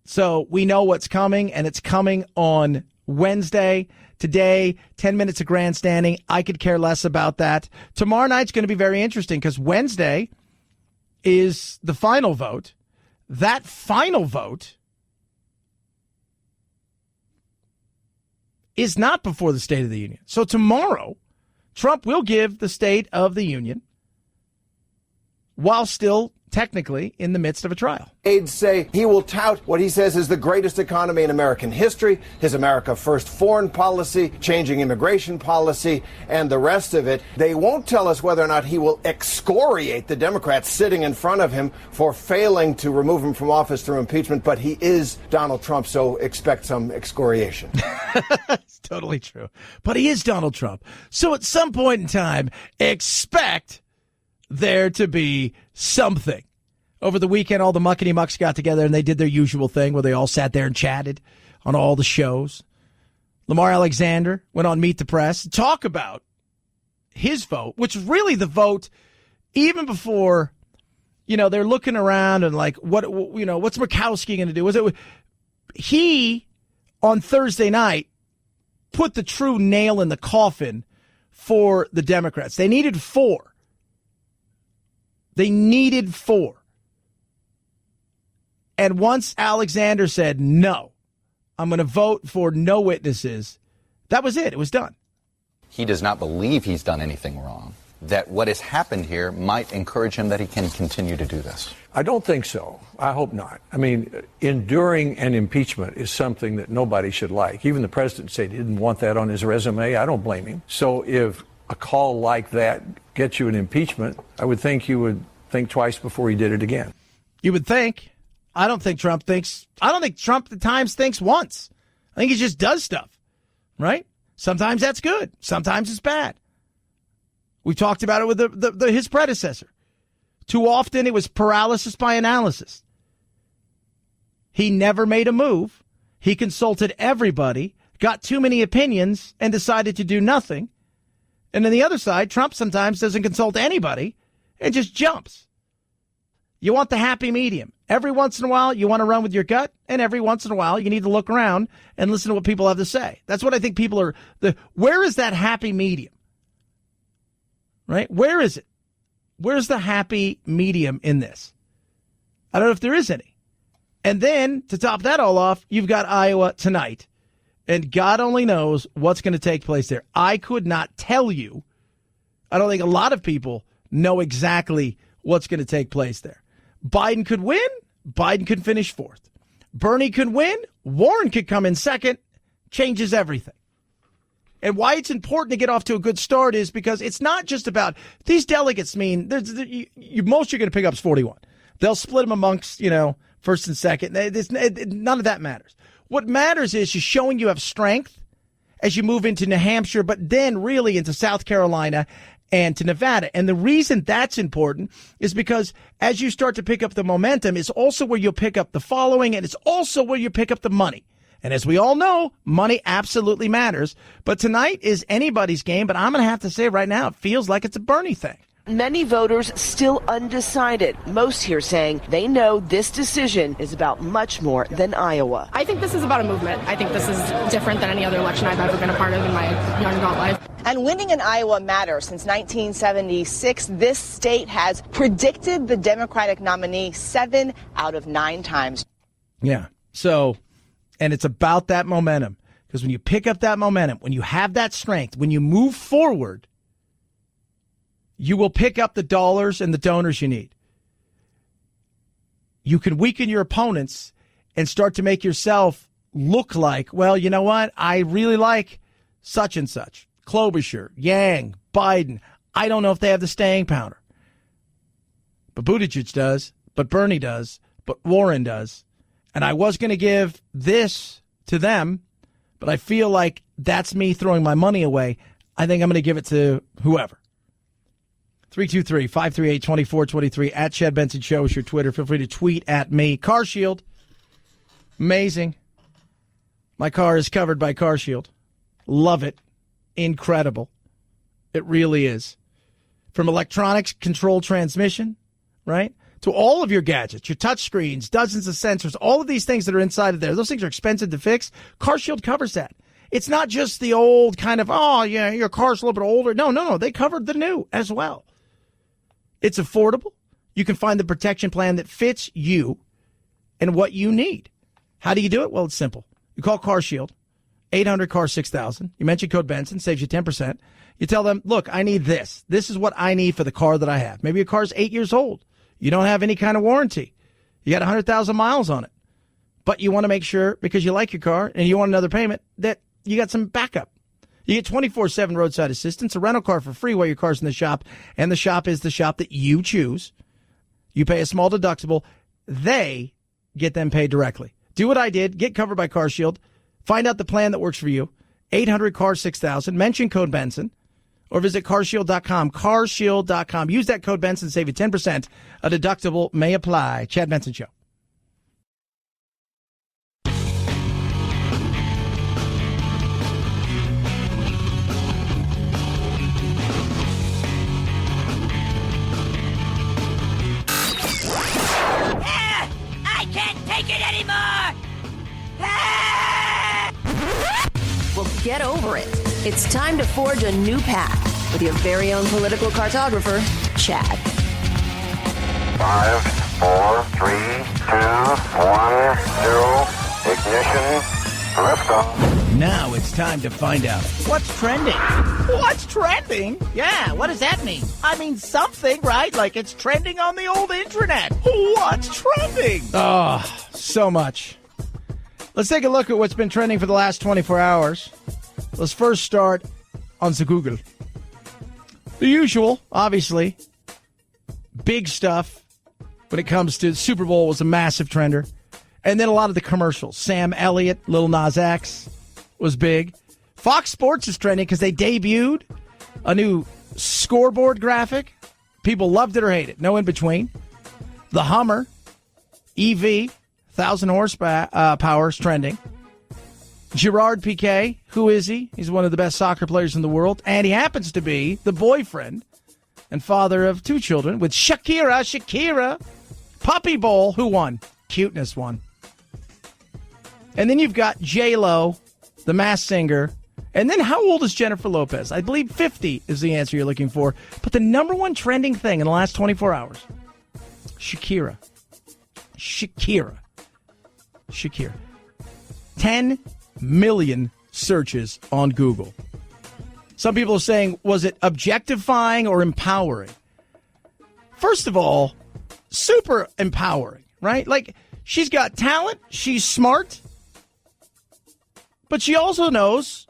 So we know what's coming, and it's coming on Wednesday. Today, 10 minutes of grandstanding. I could care less about that. Tomorrow night's going to be very interesting because Wednesday is the final vote. That final vote is not before the State of the Union. So tomorrow, Trump will give the State of the Union while still technically in the midst of a trial. Aides say he will tout what he says is the greatest economy in American history, his America First foreign policy, changing immigration policy, and the rest of it. They won't tell us whether or not he will excoriate the Democrats sitting in front of him for failing to remove him from office through impeachment, but he is Donald Trump, so expect some excoriation. It's totally true. But he is Donald Trump. So at some point in time, expect there to be something. Over the weekend, all the muckety mucks got together and they did their usual thing where they all sat there and chatted on all the shows. Lamar Alexander went on Meet the Press to talk about his vote, which is really the vote even before, they're looking around and like, what's Murkowski going to do? He, on Thursday night, put the true nail in the coffin for the Democrats. They needed 4. They needed 4. And once Alexander said, no, I'm going to vote for no witnesses, that was it. It was done. He does not believe he's done anything wrong, that what has happened here might encourage him that he can continue to do this. I don't think so. I hope not. I mean, enduring an impeachment is something that nobody should like. Even the president said he didn't want that on his resume. I don't blame him. So if a call like that gets you an impeachment, I would think he would think twice before he did it again. You would think. I don't think Trump at times thinks once. I think he just does stuff, right? Sometimes that's good. Sometimes it's bad. We talked about it with his predecessor. Too often it was paralysis by analysis. He never made a move. He consulted everybody, got too many opinions, and decided to do nothing. And on the other side, Trump sometimes doesn't consult anybody and just jumps. You want the happy medium. Every once in a while, you want to run with your gut, and every once in a while, you need to look around and listen to what people have to say. That's what I think people are. Where is that happy medium? Right? Where is it? Where's the happy medium in this? I don't know if there is any. And then, to top that all off, you've got Iowa tonight. And God only knows what's going to take place there. I could not tell you. I don't think a lot of people know exactly what's going to take place there. Biden could win. Biden could finish fourth. Bernie could win. Warren could come in second. Changes everything. And why it's important to get off to a good start is because it's not just about these delegates mean most you're going to pick up is 41. They'll split them amongst, first and second. None of that matters. What matters is you're showing you have strength as you move into New Hampshire, but then really into South Carolina and to Nevada. And the reason that's important is because as you start to pick up the momentum, it's also where you'll pick up the following, and it's also where you pick up the money. And as we all know, money absolutely matters. But tonight is anybody's game, but I'm going to have to say right now, it feels like it's a Bernie thing. Many voters still undecided. Most here saying they know this decision is about much more than Iowa. I think this is about a movement. I think this is different than any other election I've ever been a part of in my young adult life. And winning in Iowa matters. Since 1976, this state has predicted the Democratic nominee 7 out of 9 times. Yeah. So, and it's about that momentum. Because when you pick up that momentum, when you have that strength, when you move forward, you will pick up the dollars and the donors you need. You can weaken your opponents and start to make yourself look like, well, you know what? I really like such and such. Klobuchar, Yang, Biden. I don't know if they have the staying power. But Buttigieg does, but Bernie does, but Warren does. And I was going to give this to them, but I feel like that's me throwing my money away. I think I'm going to give it to whoever. 323-538-2423 at Chad Benson Show is your Twitter. Feel free to tweet at me. Car Shield. Amazing. My car is covered by Car Shield. Love it. Incredible. It really is. From electronics, control transmission, right, to all of your gadgets, your touch screens, dozens of sensors, all of these things that are inside of there. Those things are expensive to fix. Car Shield covers that. It's not just the old kind of, oh, yeah, your car's a little bit older. No. They covered the new as well. It's affordable. You can find the protection plan that fits you and what you need. How do you do it? Well, it's simple. You call Car Shield, 800-CAR-6000. You mention code Benson, saves you 10%. You tell them, look, I need this. This is what I need for the car that I have. Maybe your car's 8 years old. You don't have any kind of warranty. You got 100,000 miles on it. But you want to make sure, because you like your car and you want another payment, that you got some backup. You get 24/7 roadside assistance, a rental car for free while your car's in the shop, and the shop is the shop that you choose. You pay a small deductible. They get them paid directly. Do what I did. Get covered by Car Shield. Find out the plan that works for you. 800-CAR-6000. Mention code Benson. Or visit carshield.com. Carshield.com. Use that code Benson. Save you 10%. A deductible may apply. Chad Benson Show. Take it anymore! Well, get over it. It's time to forge a new path with your very own political cartographer, Chad. 5, 4, 3, 2, 1, 0. Ignition. Liftoff. Now it's time to find out what's trending. What's trending? Yeah, what does that mean? I mean something, right? Like it's trending on the old internet. What's trending? Oh, so much. Let's take a look at what's been trending for the last 24 hours. Let's first start on the Google. The usual, obviously. Big stuff when it comes to Super Bowl was a massive trender. And then a lot of the commercials. Sam Elliott, Lil Nas X was big. Fox Sports is trending because they debuted a new scoreboard graphic. People loved it or hated it. No in between. The Hummer EV, 1,000 horsepower is trending. Gerard Piqué, who is he? He's one of the best soccer players in the world. And he happens to be the boyfriend and father of 2 children with Shakira. Puppy Bowl, who won? Cuteness won. And then you've got J-Lo, the Masked Singer. And then how old is Jennifer Lopez? I believe 50 is the answer you're looking for. But the number one trending thing in the last 24 hours, Shakira. 10 million searches on Google. Some people are saying, was it objectifying or empowering? First of all, super empowering, right? Like, she's got talent, she's smart, but she also knows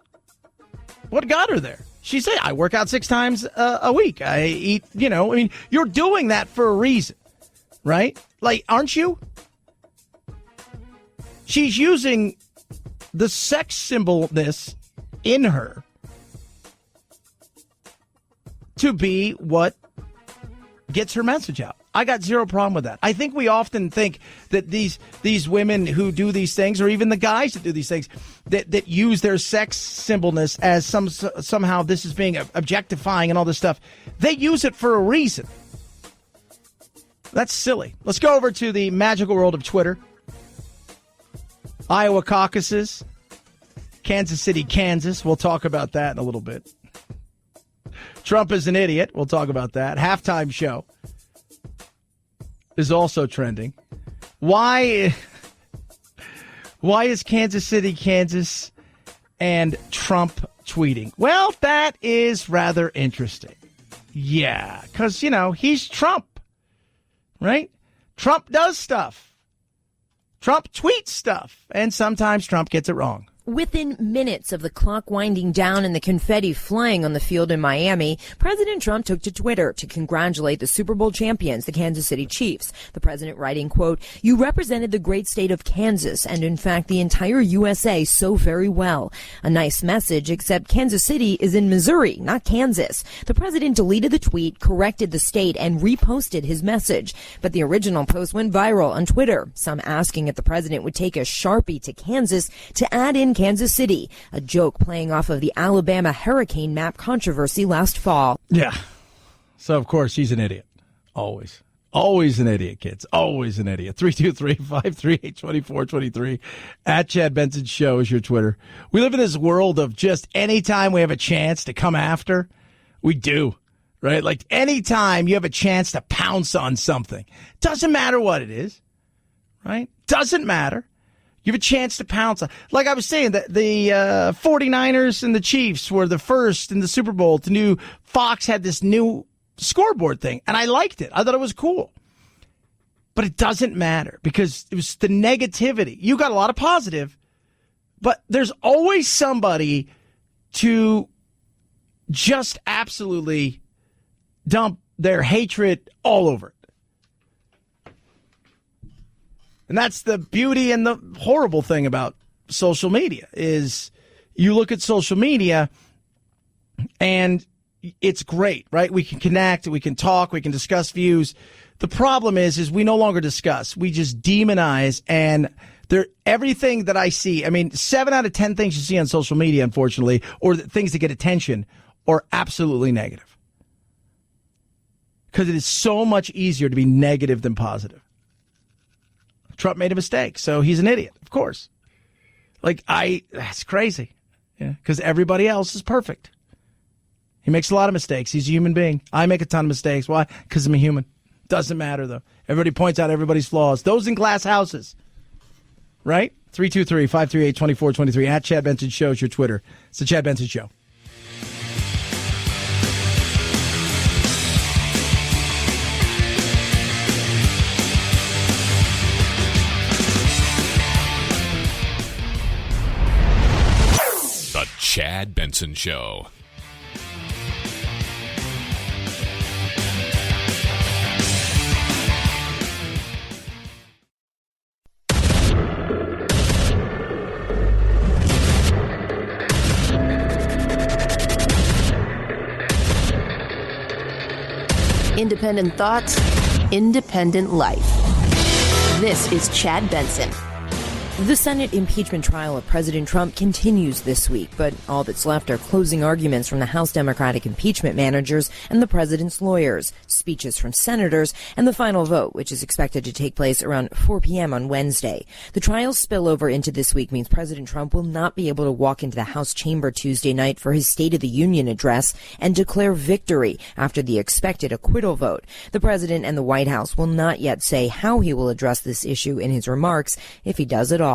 what got her there. She said, I work out 6 times a week. I eat, you're doing that for a reason, right? Like, aren't you? She's using the sex symbolness in her to be what gets her message out. I got zero problem with that. I think we often think that these women who do these things, or even the guys that do these things, that use their sex symbolness as somehow this is being objectifying and all this stuff, they use it for a reason. That's silly. Let's go over to the magical world of Twitter. Iowa caucuses, Kansas City, Kansas. We'll talk about that in a little bit. Trump is an idiot. We'll talk about that. Halftime show is also trending. Why is Kansas City, Kansas, and Trump tweeting? Well, that is rather interesting. Yeah, because, he's Trump, right? Trump does stuff. Trump tweets stuff, and sometimes Trump gets it wrong. Within minutes of the clock winding down and the confetti flying on the field in Miami, President Trump took to Twitter to congratulate the Super Bowl champions, the Kansas City Chiefs. The president writing, quote, "You represented the great state of Kansas and, in fact, the entire USA so very well. A nice message, except Kansas City is in Missouri, not Kansas." The president deleted the tweet, corrected the state, and reposted his message. But the original post went viral on Twitter, some asking if the president would take a Sharpie to Kansas to add in Kansas City, a joke playing off of the Alabama hurricane map controversy last fall. Yeah. So, of course, he's an idiot. Always. Always an idiot, kids. Always an idiot. 323-538-2423. At Chad Benson Show is your Twitter. We live in this world of just anytime we have a chance to come after, we do. Right? Like anytime you have a chance to pounce on something. Doesn't matter what it is. Right? Doesn't matter. You have a chance to pounce on. Like I was saying, the 49ers and the Chiefs were the first in the Super Bowl to new. Fox had this new scoreboard thing, and I liked it. I thought it was cool. But it doesn't matter because it was the negativity. You got a lot of positive, but there's always somebody to just absolutely dump their hatred all over it. And that's the beauty and the horrible thing about social media is you look at social media and it's great, right? We can connect, we can talk, we can discuss views. The problem is we no longer discuss. We just demonize, and everything that I see, 7 out of 10 things you see on social media, unfortunately, or things that get attention are absolutely negative. Because it is so much easier to be negative than positive. Trump made a mistake, so he's an idiot, of course. That's crazy. Yeah, because everybody else is perfect. He makes a lot of mistakes. He's a human being. I make a ton of mistakes. Why? Because I'm a human. Doesn't matter, though. Everybody points out everybody's flaws. Those in glass houses. Right? 323-538-2423. At Chad Benson Show is your Twitter. It's the Chad Benson Show. Chad Benson Show. Independent thoughts, independent life. This is Chad Benson. The Senate impeachment trial of President Trump continues this week, but all that's left are closing arguments from the House Democratic impeachment managers and the president's lawyers, speeches from senators, and the final vote, which is expected to take place around 4 p.m. on Wednesday. The trial's spillover into this week means President Trump will not be able to walk into the House chamber Tuesday night for his State of the Union address and declare victory after the expected acquittal vote. The president and the White House will not yet say how he will address this issue in his remarks, if he does at all.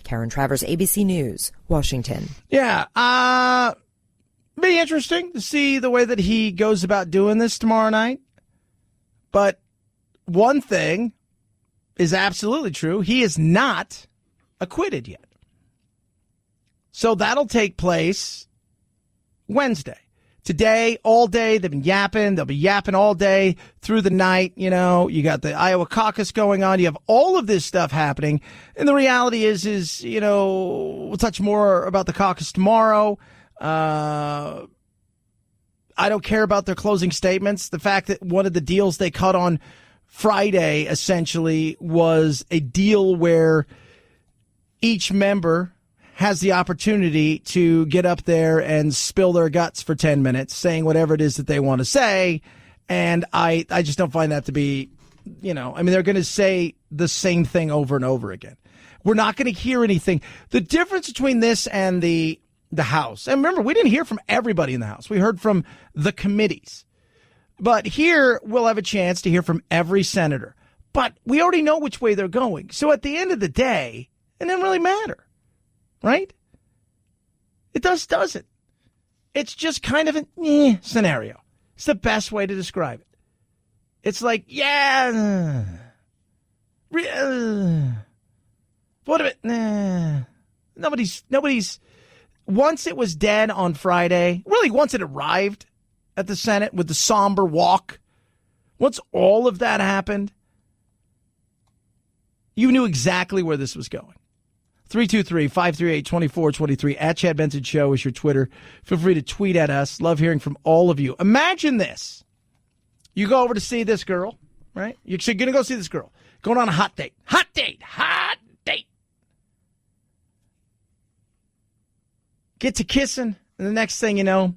Karen Travers, ABC News, Washington. Yeah, be interesting to see the way that he goes about doing this tomorrow night. But one thing is absolutely true. He is not acquitted yet. So that'll take place Wednesday. Today, all day, they've been yapping. They'll be yapping all day through the night. You know, you got the Iowa caucus going on. You have all of this stuff happening. And the reality is, you know, we'll touch more about the caucus tomorrow. I don't care about their closing statements. The fact that one of the deals they cut on Friday essentially was a deal where each member has the opportunity to get up there and spill their guts for 10 minutes, saying whatever it is that they want to say. And I just don't find that to be, you know, I mean, they're going to say the same thing over and over again. We're not going to hear anything. The difference between this and the House, and remember, we didn't hear from everybody in the House. We heard from the committees. But here we'll have a chance to hear from every senator. But we already know which way they're going. So at the end of the day, it doesn't really matter. Right? It doesn't. It's just kind of an scenario. It's the best way to describe it. It's like, yeah. What of it? Nobody's. Once it was dead on Friday, really once it arrived at the Senate with the somber walk, once all of that happened, you knew exactly where this was going. 323-538-2423 at Chad Benson Show is your Twitter. Feel free to tweet at us. Love hearing from all of you. Imagine this. You go over to see this girl, right? You're going to go see this girl. Going on a hot date. Hot date. Get to kissing, and the next thing you know,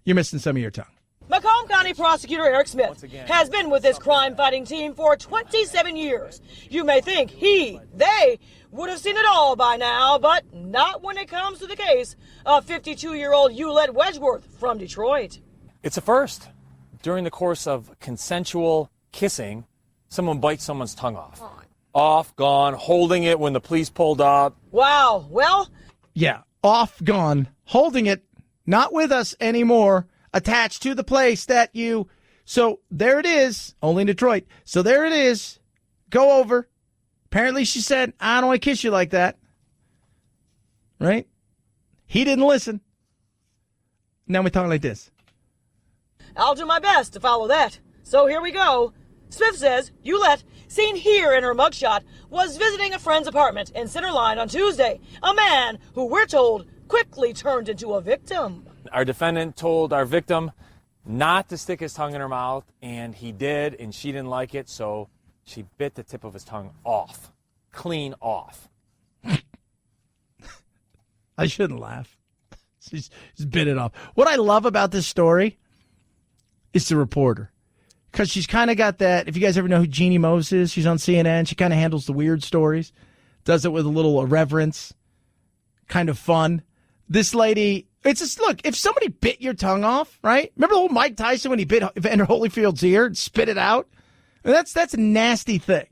you're missing some of your tongue. Macomb County Prosecutor Eric Smith has been with this crime-fighting team for 27 years. You may think they would have seen it all by now, but not when it comes to the case of 52-year-old Eulette Wedgeworth from Detroit. It's a first. During the course of consensual kissing, someone bites someone's tongue off. Off, gone, holding it when the police pulled up. Wow, well... Yeah, off, gone, holding it, not with us anymore, attached to the place that you... So there it is, only in Detroit. So there it is. Go over. Apparently she said, I don't want to kiss you like that. Right? He didn't listen. Now we're talking like this. I'll do my best to follow that. So here we go. Smith says Eulette, seen here in her mugshot, was visiting a friend's apartment in Center Line on Tuesday. A man who, we're told, quickly turned into a victim. Our defendant told our victim not to stick his tongue in her mouth, and he did, and she didn't like it, so she bit the tip of his tongue off. Clean off. I shouldn't laugh. She's bit it off. What I love about this story is the reporter. Because she's kind of got that, if you guys ever know who Jeannie Mose is, she's on CNN. She kind of handles the weird stories. Does it with a little irreverence. Kind of fun. This lady, it's just, look, if somebody bit your tongue off, right? Remember the old Mike Tyson when he bit Evander Holyfield's ear and spit it out? I mean, that's a nasty thing,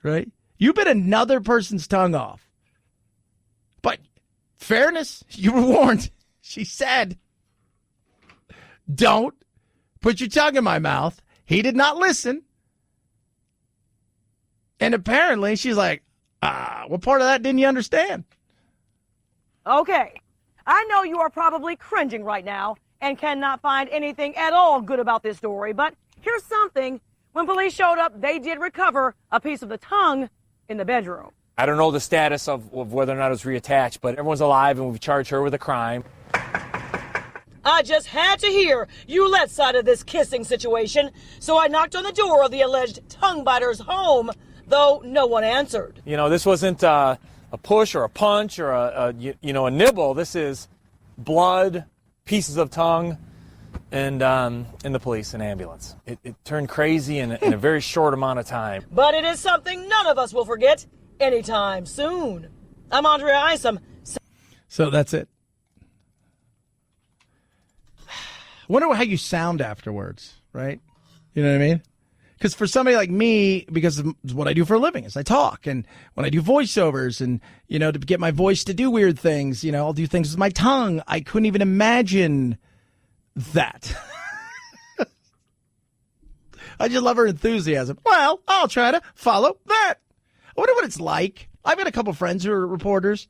right? You bit another person's tongue off. But fairness, you were warned. She said, don't put your tongue in my mouth. He did not listen. And apparently she's like, what part of that didn't you understand? Okay. I know you are probably cringing right now and cannot find anything at all good about this story, but here's something. When police showed up, they did recover a piece of the tongue in the bedroom. I don't know the status of whether or not it was reattached, but everyone's alive and we've charged her with a crime. I just had to hear Eulette's side of this kissing situation, so I knocked on the door of the alleged tongue biter's home, though no one answered. You know, this wasn't a push or a punch or a nibble. This is blood, pieces of tongue, and the police and ambulance. It turned crazy in a very short amount of time. But it is something none of us will forget anytime soon. I'm Andrea Isom. So that's it. Wonder how you sound afterwards, right? You know what I mean? Because for somebody like me, because of what I do for a living is I talk, and when I do voiceovers and, to get my voice to do weird things, I'll do things with my tongue. I couldn't even imagine that. I just love her enthusiasm. Well, I'll try to follow that. I wonder what it's like. I've got a couple friends who are reporters,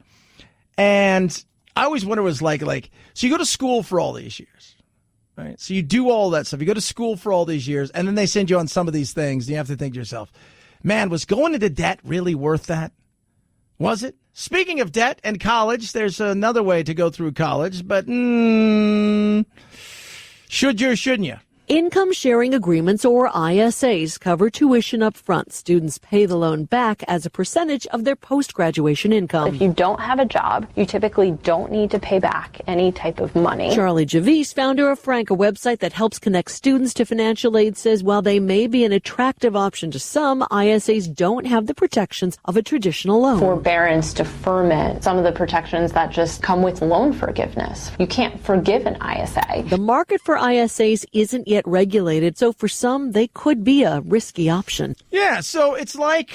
and I always wonder what it's like, so you go to school for all these years. Right. So you do all that stuff. You go to school for all these years, and then they send you on some of these things, and you have to think to yourself, man, was going into debt really worth that? Was it? Speaking of debt and college, there's another way to go through college, but should you or shouldn't you? Income sharing agreements, or ISAs, cover tuition up front. Students pay the loan back as a percentage of their post-graduation income. If you don't have a job, you typically don't need to pay back any type of money. Charlie Javis, founder of Frank, a website that helps connect students to financial aid, says while they may be an attractive option to some, ISAs don't have the protections of a traditional loan. Forbearance, deferment, some of the protections that just come with loan forgiveness. You can't forgive an ISA. The market for ISAs isn't yet regulated, so for some, they could be a risky option. Yeah, so it's like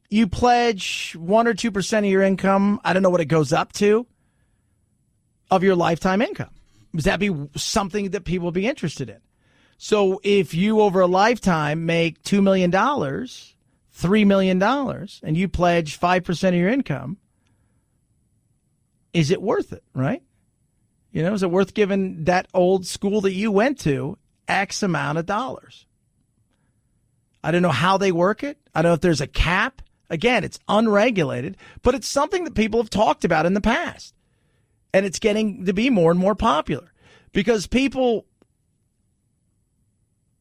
you pledge 1 or 2% of your income. I don't know what it goes up to, of your lifetime income. Does that be something that people would be interested in? So if you over a lifetime make $2 million, $3 million, and you pledge 5% of your income, is it worth it, right? Is it worth giving that old school that you went to X amount of dollars? I don't know how they work it. I don't know if there's a cap. Again, it's unregulated, but it's something that people have talked about in the past. And it's getting to be more and more popular because people,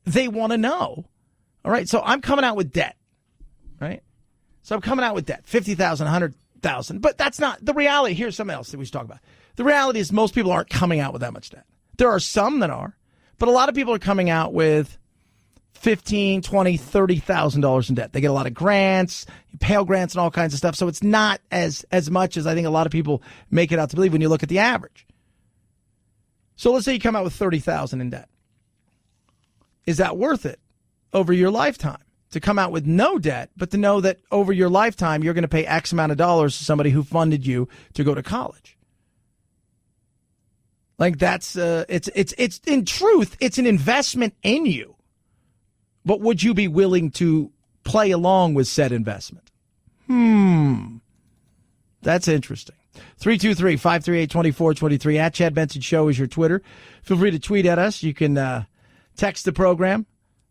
they want to know. All right, so I'm coming out with debt, right? So I'm coming out with debt, $50,000, $100,000. But that's not the reality. Here's something else that we should talk about. The reality is most people aren't coming out with that much debt. There are some that are, but a lot of people are coming out with $15,000, $20,000, $30,000 in debt. They get a lot of grants, Pell grants, and all kinds of stuff. So it's not as much as I think a lot of people make it out to believe when you look at the average. So let's say you come out with $30,000 in debt. Is that worth it over your lifetime? To come out with no debt, but to know that over your lifetime you're going to pay X amount of dollars to somebody who funded you to go to college. Like that's it's in truth, it's an investment in you. But would you be willing to play along with said investment? That's interesting. 323-538-2423 at Chad Benson Show is your Twitter. Feel free to tweet at us. You can text the program.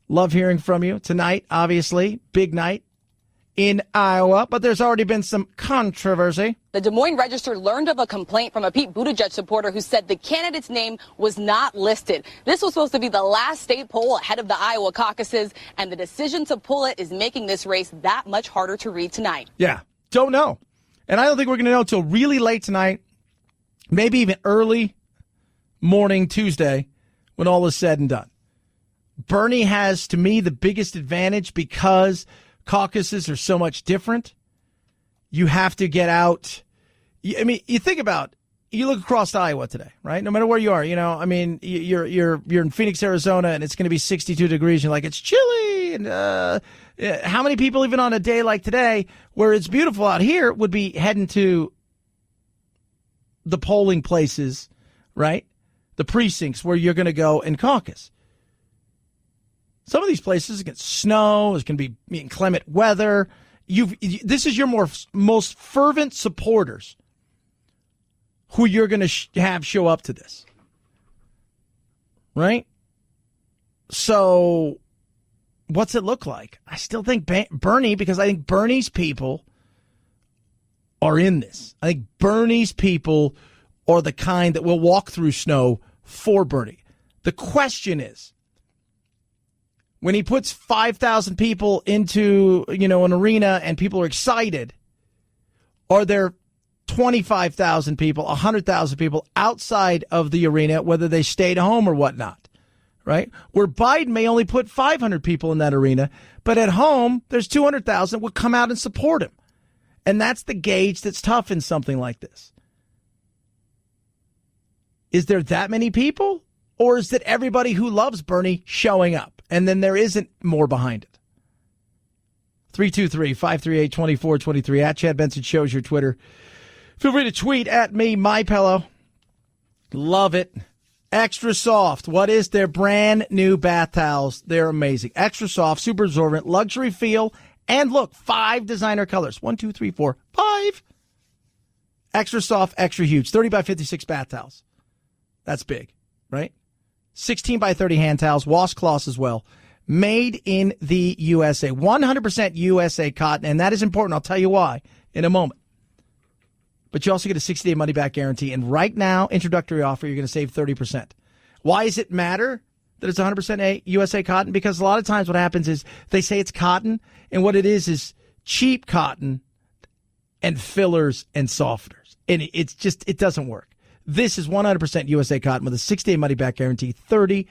Love hearing from you tonight. Obviously, big night in Iowa, but there's already been some controversy. The Des Moines Register learned of a complaint from a Pete Buttigieg supporter who said the candidate's name was not listed. This was supposed to be the last state poll ahead of the Iowa caucuses, and the decision to pull it is making this race that much harder to read tonight. Yeah, don't know. And I don't think we're going to know until really late tonight, maybe even early morning Tuesday when all is said and done. Bernie has, to me, the biggest advantage because caucuses are so much different. You have to get out. I mean, you think about, you look across Iowa today, right? No matter where you are, I mean, you're in Phoenix, Arizona, and it's going to be 62 degrees. You're like, it's chilly. And how many people, even on a day like today, where it's beautiful out here, would be heading to the polling places, right? The precincts where you're going to go and caucus. Some of these places get snow. It's going to be inclement weather. This is your most fervent supporters who you're going to have show up to this, right? So what's it look like? I still think Bernie, because I think Bernie's people are in this. I think Bernie's people are the kind that will walk through snow for Bernie. The question is, When he puts 5,000 people into, an arena and people are excited, are there 25,000 people, 100,000 people outside of the arena, whether they stayed home or whatnot, right? Where Biden may only put 500 people in that arena, but at home, there's 200,000 would come out and support him. And that's the gauge that's tough in something like this. Is there that many people? Or is it everybody who loves Bernie showing up? And then there isn't more behind it. 323-538-2423 at Chad Benson Show is your Twitter. Feel free to tweet at me, MyPillow. Love it. Extra Soft. What is their brand new bath towels? They're amazing. Extra soft, super absorbent, luxury feel, and look, 5 designer colors. 1, 2, 3, 4, 5. Extra soft, extra huge. 30 by 56 bath towels. That's big, right? 16 by 30 hand towels, washcloths as well. Made in the USA. 100% USA cotton, and that is important. I'll tell you why in a moment. But you also get a 60-day money-back guarantee. And right now, introductory offer, you're going to save 30%. Why does it matter that it's 100% USA cotton? Because a lot of times what happens is they say it's cotton, and what it is cheap cotton and fillers and softeners. And it doesn't work. This is 100% USA cotton with a 6-day money-back guarantee, 30%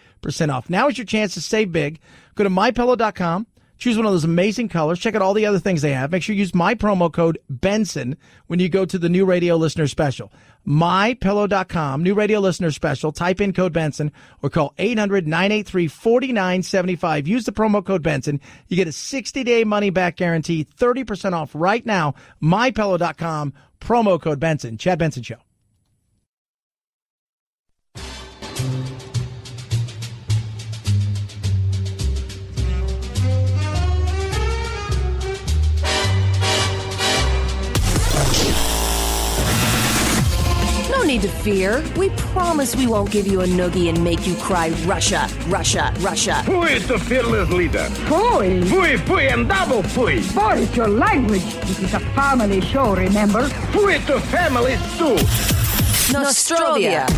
off. Now is your chance to save big. Go to MyPillow.com. Choose one of those amazing colors. Check out all the other things they have. Make sure you use my promo code Benson when you go to the new radio listener special. MyPillow.com, new radio listener special. Type in code Benson or call 800-983-4975. Use the promo code Benson. You get a 60-day money-back guarantee, 30% off right now. MyPillow.com, promo code Benson. Chad Benson Show. No need to fear. We promise we won't give you a noogie and make you cry Russia, Russia, Russia. Who is the fearless leader? Pooey. Pooey, pooey, and double pooey. What is your language? This is a family show, remember? Who is the family stew? Nostrovia.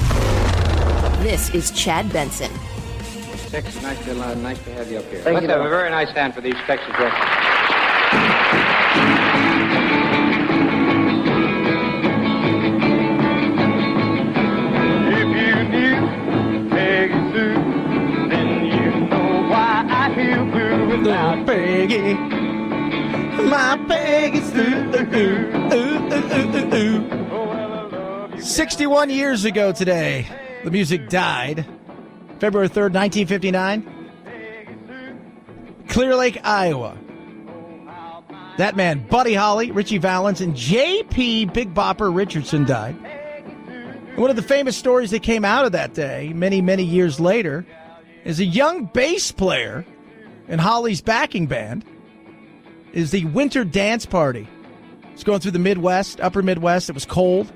This is Chad Benson. Texas, nice to have you up here. Thank you. Let's have a very nice hand for these Texas residents. Peggy, my Peggy's 61 years ago today, the music died. February 3rd, 1959. Clear Lake, Iowa. That man, Buddy Holly, Richie Valens, and J.P. Big Bopper Richardson died. And one of the famous stories that came out of that day, many, many years later, is a young bass player in Holly's backing band is the Winter Dance Party. It's going through the Midwest, upper Midwest. It was cold.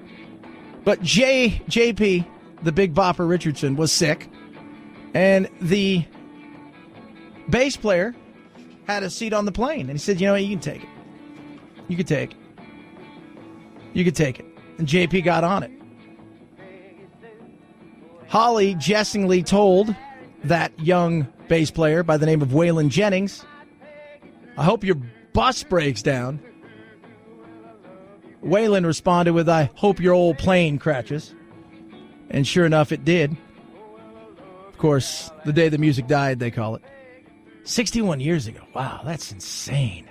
But J.P., the Big Bopper Richardson, was sick. And the bass player had a seat on the plane. And he said, you can take it. You can take it. You can take it. And J.P. got on it. Holly jestingly told that young bass player by the name of Waylon Jennings, I hope your bus breaks down. Waylon responded with, I hope your old plane crashes. And sure enough, it did. Of course, the day the music died, they call it. 61 years ago. Wow, that's insane.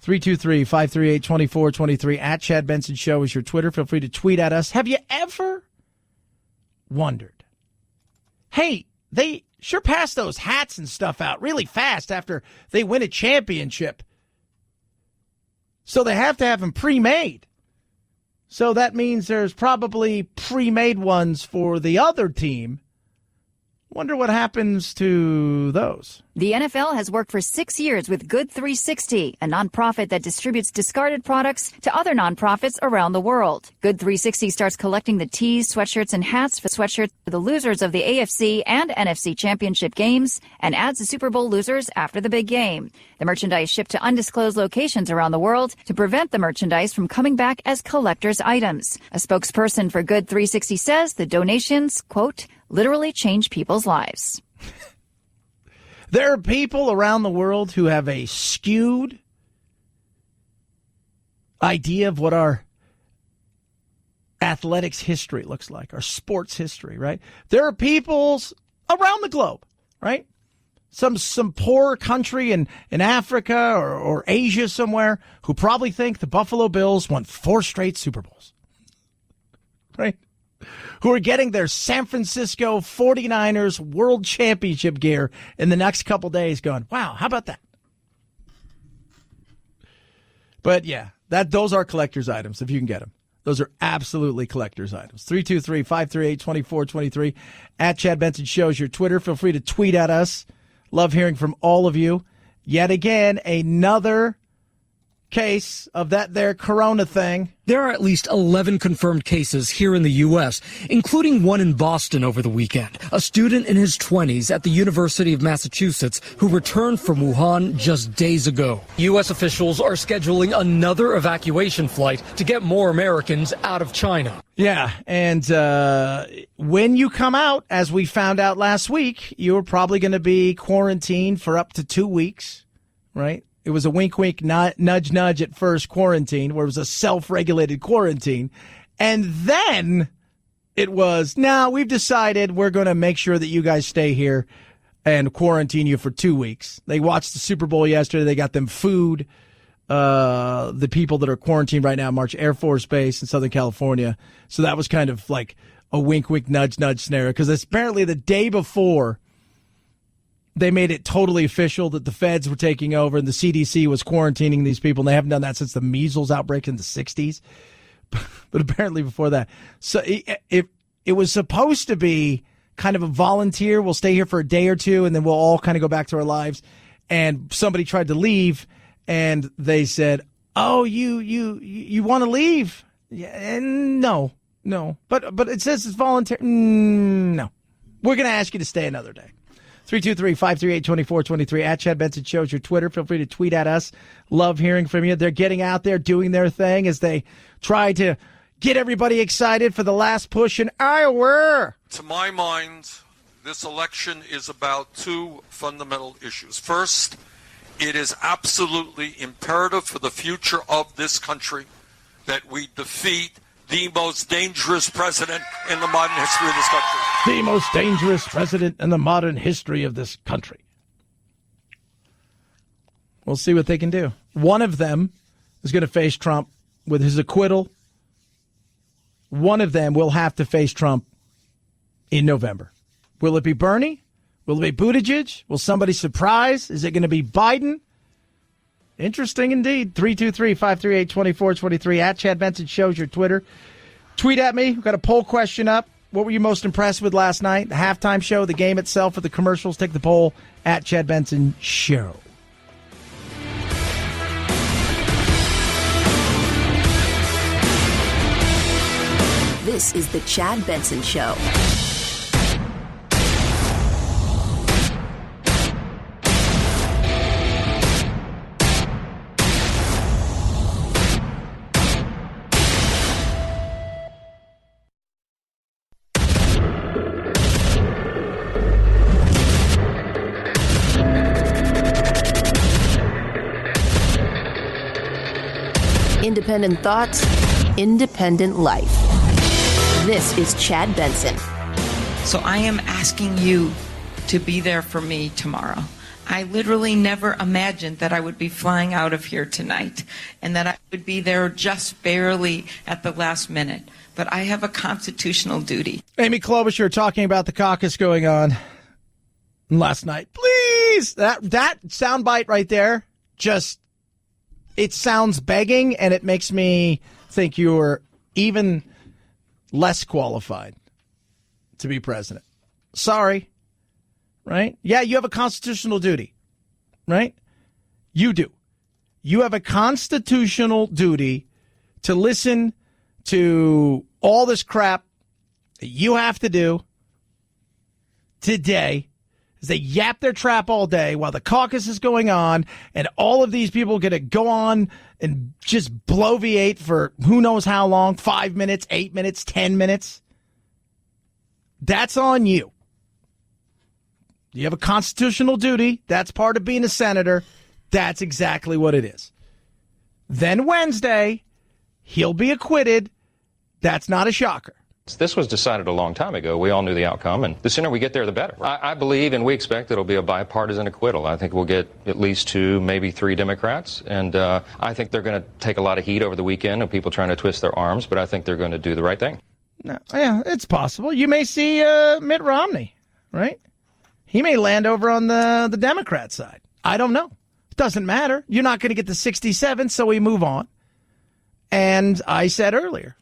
323-538-2423 at Chad Benson Show is your Twitter. Feel free to tweet at us. Have you ever wondered, hey, they sure pass those hats and stuff out really fast after they win a championship. So they have to have them pre-made. So that means there's probably pre-made ones for the other team. Wonder what happens to those. The NFL has worked for 6 years with Good 360, a nonprofit that distributes discarded products to other nonprofits around the world. Good 360 starts collecting the tees, sweatshirts, and hats for the losers of the AFC and NFC championship games and adds the Super Bowl losers after the big game. The merchandise shipped to undisclosed locations around the world to prevent the merchandise from coming back as collector's items. A spokesperson for Good 360 says the donations, quote, literally change people's lives. There are people around the world who have a skewed idea of what our athletics history looks like, our sports history, right? There are peoples around the globe, right? Some poor country in Africa or Asia somewhere who probably think the Buffalo Bills won 4 straight Super Bowls, right? Who are getting their San Francisco 49ers World Championship gear in the next couple days going, wow, how about that? But yeah, those are collector's items if you can get them. Those are absolutely collector's items. 323-538-2423 at Chad Benson Shows your Twitter. Feel free to tweet at us. Love hearing from all of you. Yet again, another case of that there corona thing. There are at least 11 confirmed cases here in the U.S., including one in Boston over the weekend. A student in his 20s at the University of Massachusetts who returned from Wuhan just days ago. U.S. officials are scheduling another evacuation flight to get more Americans out of China. Yeah, and when you come out, as we found out last week, you're probably going to be quarantined for up to 2 weeks, right? It was a wink, wink, nudge, nudge at first quarantine, where it was a self-regulated quarantine. And then it was, we've decided we're going to make sure that you guys stay here and quarantine you for 2 weeks. They watched the Super Bowl yesterday. They got them food. The people that are quarantined right now, March Air Force Base in Southern California. So that was kind of like a wink, wink, nudge, nudge scenario. Because apparently the day before, they made it totally official that the feds were taking over and the CDC was quarantining these people. And they haven't done that since the measles outbreak in the 60s. But apparently before that. So it was supposed to be kind of a volunteer. We'll stay here for a day or two and then we'll all kind of go back to our lives. And somebody tried to leave and they said, oh, you want to leave? Yeah, and no. But it says it's voluntary. No. We're going to ask you to stay another day. 323-538-2423 at Chad Benson Shows your Twitter. Feel free to tweet at us. Love hearing from you. They're getting out there doing their thing as they try to get everybody excited for the last push in Iowa. To my mind, this election is about 2 fundamental issues. First, it is absolutely imperative for the future of this country that we defeat the most dangerous president in the modern history of this country. The most dangerous president in the modern history of this country. We'll see what they can do. One of them is going to face Trump with his acquittal. One of them will have to face Trump in November. Will it be Bernie? Will it be Buttigieg? Will somebody surprise? Is it going to be Biden? Interesting indeed. 323-538-2423 at Chad Benson Shows your Twitter. Tweet at me. We've got a poll question up. What were you most impressed with last night? The halftime show, the game itself, or the commercials? Take the poll at Chad Benson Show. This is the Chad Benson Show. Independent thoughts, independent life. This is Chad Benson. So I am asking you to be there for me tomorrow. I literally never imagined that I would be flying out of here tonight and that I would be there just barely at the last minute. But I have a constitutional duty. Amy Klobuchar talking about the caucus going on last night. Please! That soundbite right there, it sounds begging, and it makes me think you're even less qualified to be president. Sorry. Right? Yeah, you have a constitutional duty. Right? You do. You have a constitutional duty to listen to all this crap that you have to do today. As they yap their trap all day while the caucus is going on, and all of these people get to go on and just bloviate for who knows how long, 5 minutes, 8 minutes, 10 minutes. That's on you. You have a constitutional duty. That's part of being a senator. That's exactly what it is. Then Wednesday, he'll be acquitted. That's not a shocker. This was decided a long time ago. We all knew the outcome, and the sooner we get there, the better. I believe and we expect it'll be a bipartisan acquittal. I think we'll get at least 2, maybe 3 Democrats, and I think they're going to take a lot of heat over the weekend of people trying to twist their arms, but I think they're going to do the right thing. No, yeah, it's possible. You may see Mitt Romney, right? He may land over on the Democrat side. I don't know. It doesn't matter. You're not going to get the 67, so we move on. And I said earlier,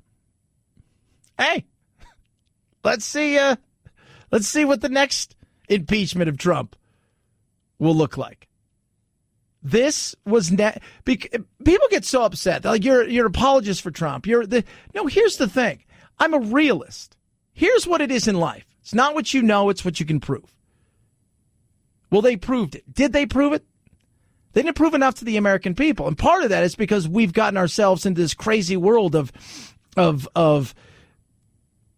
hey, let's see what the next impeachment of Trump will look like. This was people get so upset. They're like, you're an apologist for Trump. No, here's the thing. I'm a realist. Here's what it is in life. It's not what you know, it's what you can prove. Well, they proved it. Did they prove it? They didn't prove enough to the American people. And part of that is because we've gotten ourselves into this crazy world of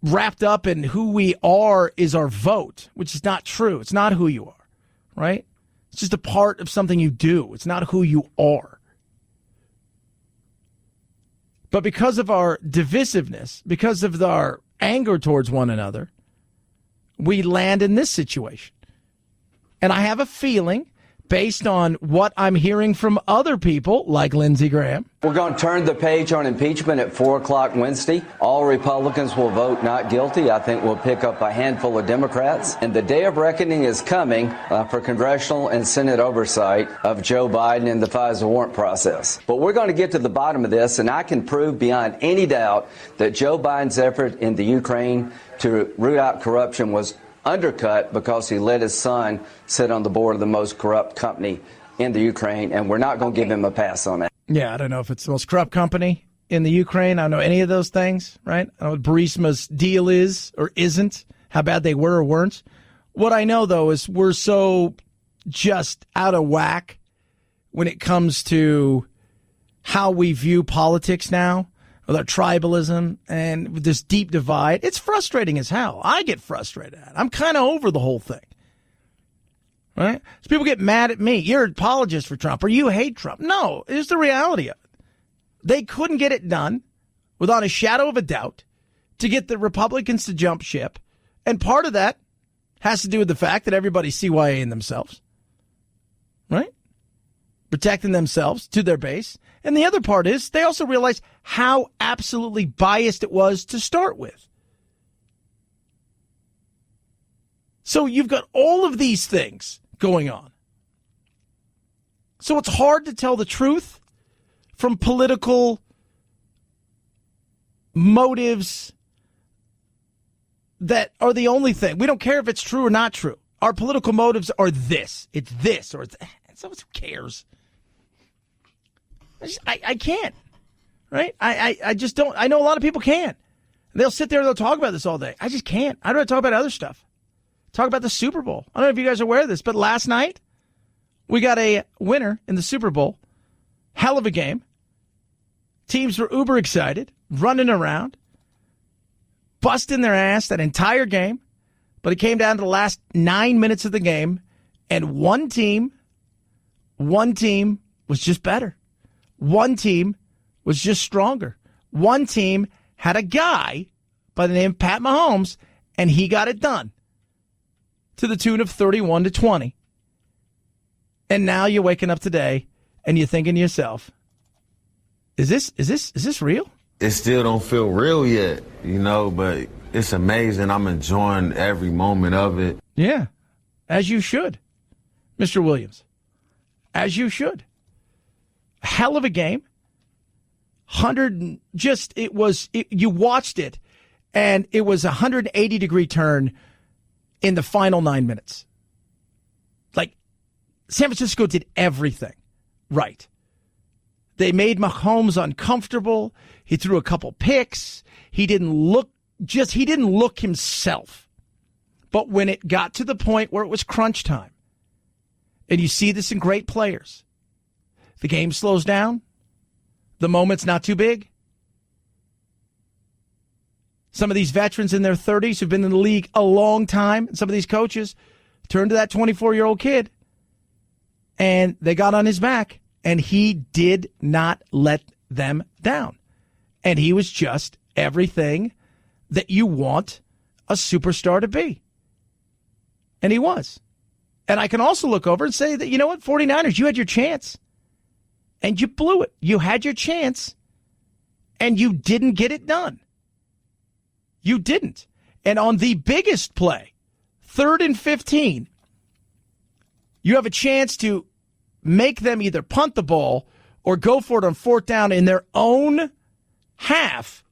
wrapped up in who we are is our vote, which is not true. It's not who you are, right? It's just a part of something you do. It's not who you are. But because of our divisiveness, because of our anger towards one another, we land in this situation. And I have a feeling, based on what I'm hearing from other people, like Lindsey Graham. We're going to turn the page on impeachment at 4 o'clock Wednesday. All Republicans will vote not guilty. I think we'll pick up a handful of Democrats. And the day of reckoning is coming for congressional and Senate oversight of Joe Biden and the FISA warrant process. But we're going to get to the bottom of this, and I can prove beyond any doubt that Joe Biden's effort in the Ukraine to root out corruption was undercut because he let his son sit on the board of the most corrupt company in the Ukraine, and we're not going to give him a pass on that. Yeah, I don't know if it's the most corrupt company in the Ukraine. I don't know any of those things, right? I don't know what Burisma's deal is or isn't, how bad they were or weren't. What I know, though, is we're so just out of whack when it comes to how we view politics now, with our tribalism and with this deep divide. It's frustrating as hell. I get frustrated at it. I'm kind of over the whole thing. Right? So people get mad at me. You're an apologist for Trump or you hate Trump. No, it's the reality of it. They couldn't get it done without a shadow of a doubt to get the Republicans to jump ship. And part of that has to do with the fact that everybody's CYA-ing themselves. Right? Protecting themselves to their base. And the other part is they also realize how absolutely biased it was to start with. So you've got all of these things going on. So it's hard to tell the truth from political motives that are the only thing. We don't care if it's true or not true. Our political motives are this. It's this or it's that. So who cares? I can't, right? I just don't. I know a lot of people can. They'll sit there and they'll talk about this all day. I just can't. I'd rather talk about other stuff. Talk about the Super Bowl. I don't know if you guys are aware of this, but last night we got a winner in the Super Bowl. Hell of a game. Teams were uber excited, running around, busting their ass that entire game. But it came down to the last 9 minutes of the game, and one team was just better. One team was just stronger. One team had a guy by the name of Pat Mahomes, and he got it done to the tune of 31-20. And now you're waking up today and you're thinking to yourself, is this real? It still don't feel real yet, but it's amazing. I'm enjoying every moment of it. Yeah, as you should, Mr. Williams. As you should. Hell of a game. You watched it, and it was a 180-degree turn in the final 9 minutes. Like, San Francisco did everything right. They made Mahomes uncomfortable. He threw a couple picks. He didn't look himself. But when it got to the point where it was crunch time, and you see this in great players, the game slows down. The moment's not too big. Some of these veterans in their 30s who've been in the league a long time, and some of these coaches turned to that 24-year-old kid, and they got on his back, and he did not let them down. And he was just everything that you want a superstar to be. And he was. And I can also look over and say that, you know what, 49ers, you had your chance. And you blew it. You had your chance, and you didn't get it done. You didn't. And on the biggest play, 3rd and 15, you have a chance to make them either punt the ball or go for it on 4th down in their own half.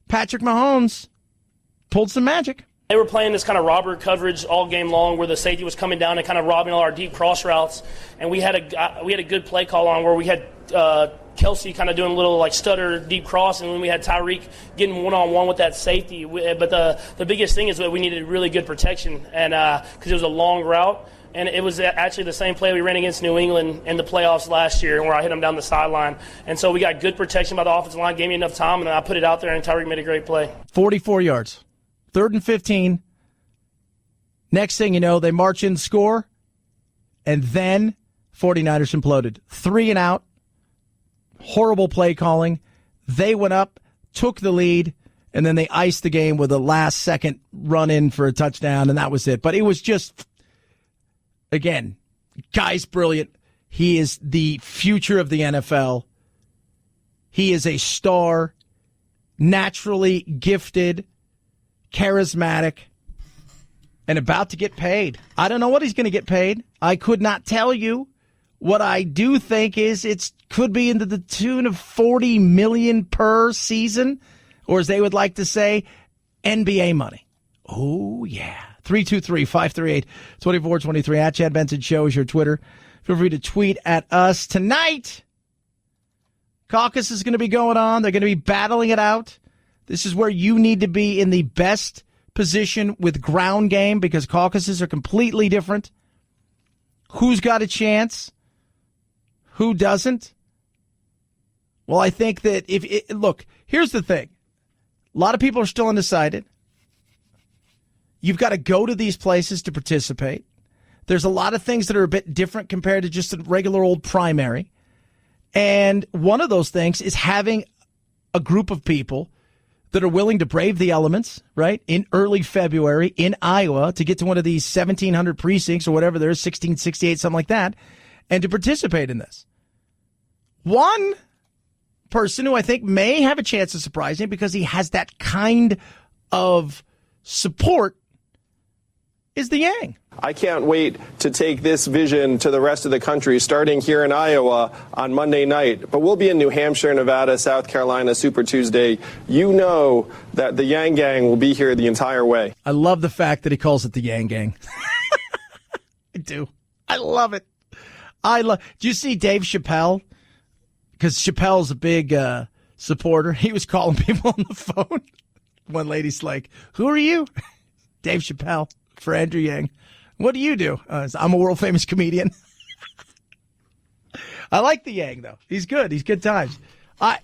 Patrick Mahomes pulled some magic. They were playing this kind of robber coverage all game long where the safety was coming down and kind of robbing all our deep cross routes. And we had a good play call on where we had Kelsey kind of doing a little like stutter deep cross, and then we had Tyreek getting one-on-one with that safety. But the biggest thing is that we needed really good protection, and because it was a long route. And it was actually the same play we ran against New England in the playoffs last year where I hit him down the sideline. And so we got good protection by the offensive line, gave me enough time, and then I put it out there, and Tyreek made a great play. 44 yards. 3rd and 15. Next thing you know, they march in, score, and then 49ers imploded. 3 and out. Horrible play calling. They went up, took the lead, and then they iced the game with a last-second run-in for a touchdown, and that was it. But it was just, again, guy's brilliant. He is the future of the NFL. He is a star, naturally gifted, charismatic, and about to get paid. I don't know what he's going to get paid. I could not tell you. What I do think is it could be into the tune of $40 million per season, or as they would like to say, NBA money. Oh, yeah. 323-538-2423. At Chad Benson Show is your Twitter. Feel free to tweet at us. Tonight, caucus is going to be going on. They're going to be battling it out. This is where you need to be in the best position with ground game because caucuses are completely different. Who's got a chance? Who doesn't? Well, I think that look, here's the thing. A lot of people are still undecided. You've got to go to these places to participate. There's a lot of things that are a bit different compared to just a regular old primary. And one of those things is having a group of people that are willing to brave the elements, right, in early February in Iowa to get to one of these 1,700 precincts or whatever there is, 1668, something like that, and to participate in this. One person who I think may have a chance of surprising because he has that kind of support is the Yang. I can't wait to take this vision to the rest of the country, starting here in Iowa on Monday night. But we'll be in New Hampshire, Nevada, South Carolina, Super Tuesday. You know that the Yang Gang will be here the entire way. I love the fact that he calls it the Yang Gang. I do. I love it. Do you see Dave Chappelle? Because Chappelle's a big supporter. He was calling people on the phone. One lady's like, "Who are you?" Dave Chappelle for Andrew Yang. What do you do? I'm a world famous comedian. I like the Yang though. He's good. He's good times.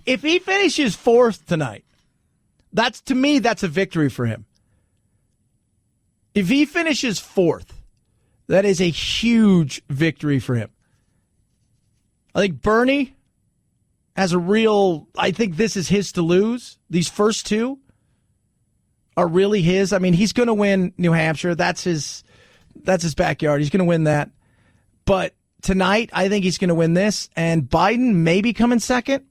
If he finishes 4th tonight, that's a victory for him. If he finishes 4th, that is a huge victory for him. I think Bernie has I think this is his to lose. These first two are really his. I mean, he's going to win New Hampshire. That's his backyard. He's going to win that. But tonight, I think he's going to win this. And Biden may be coming second.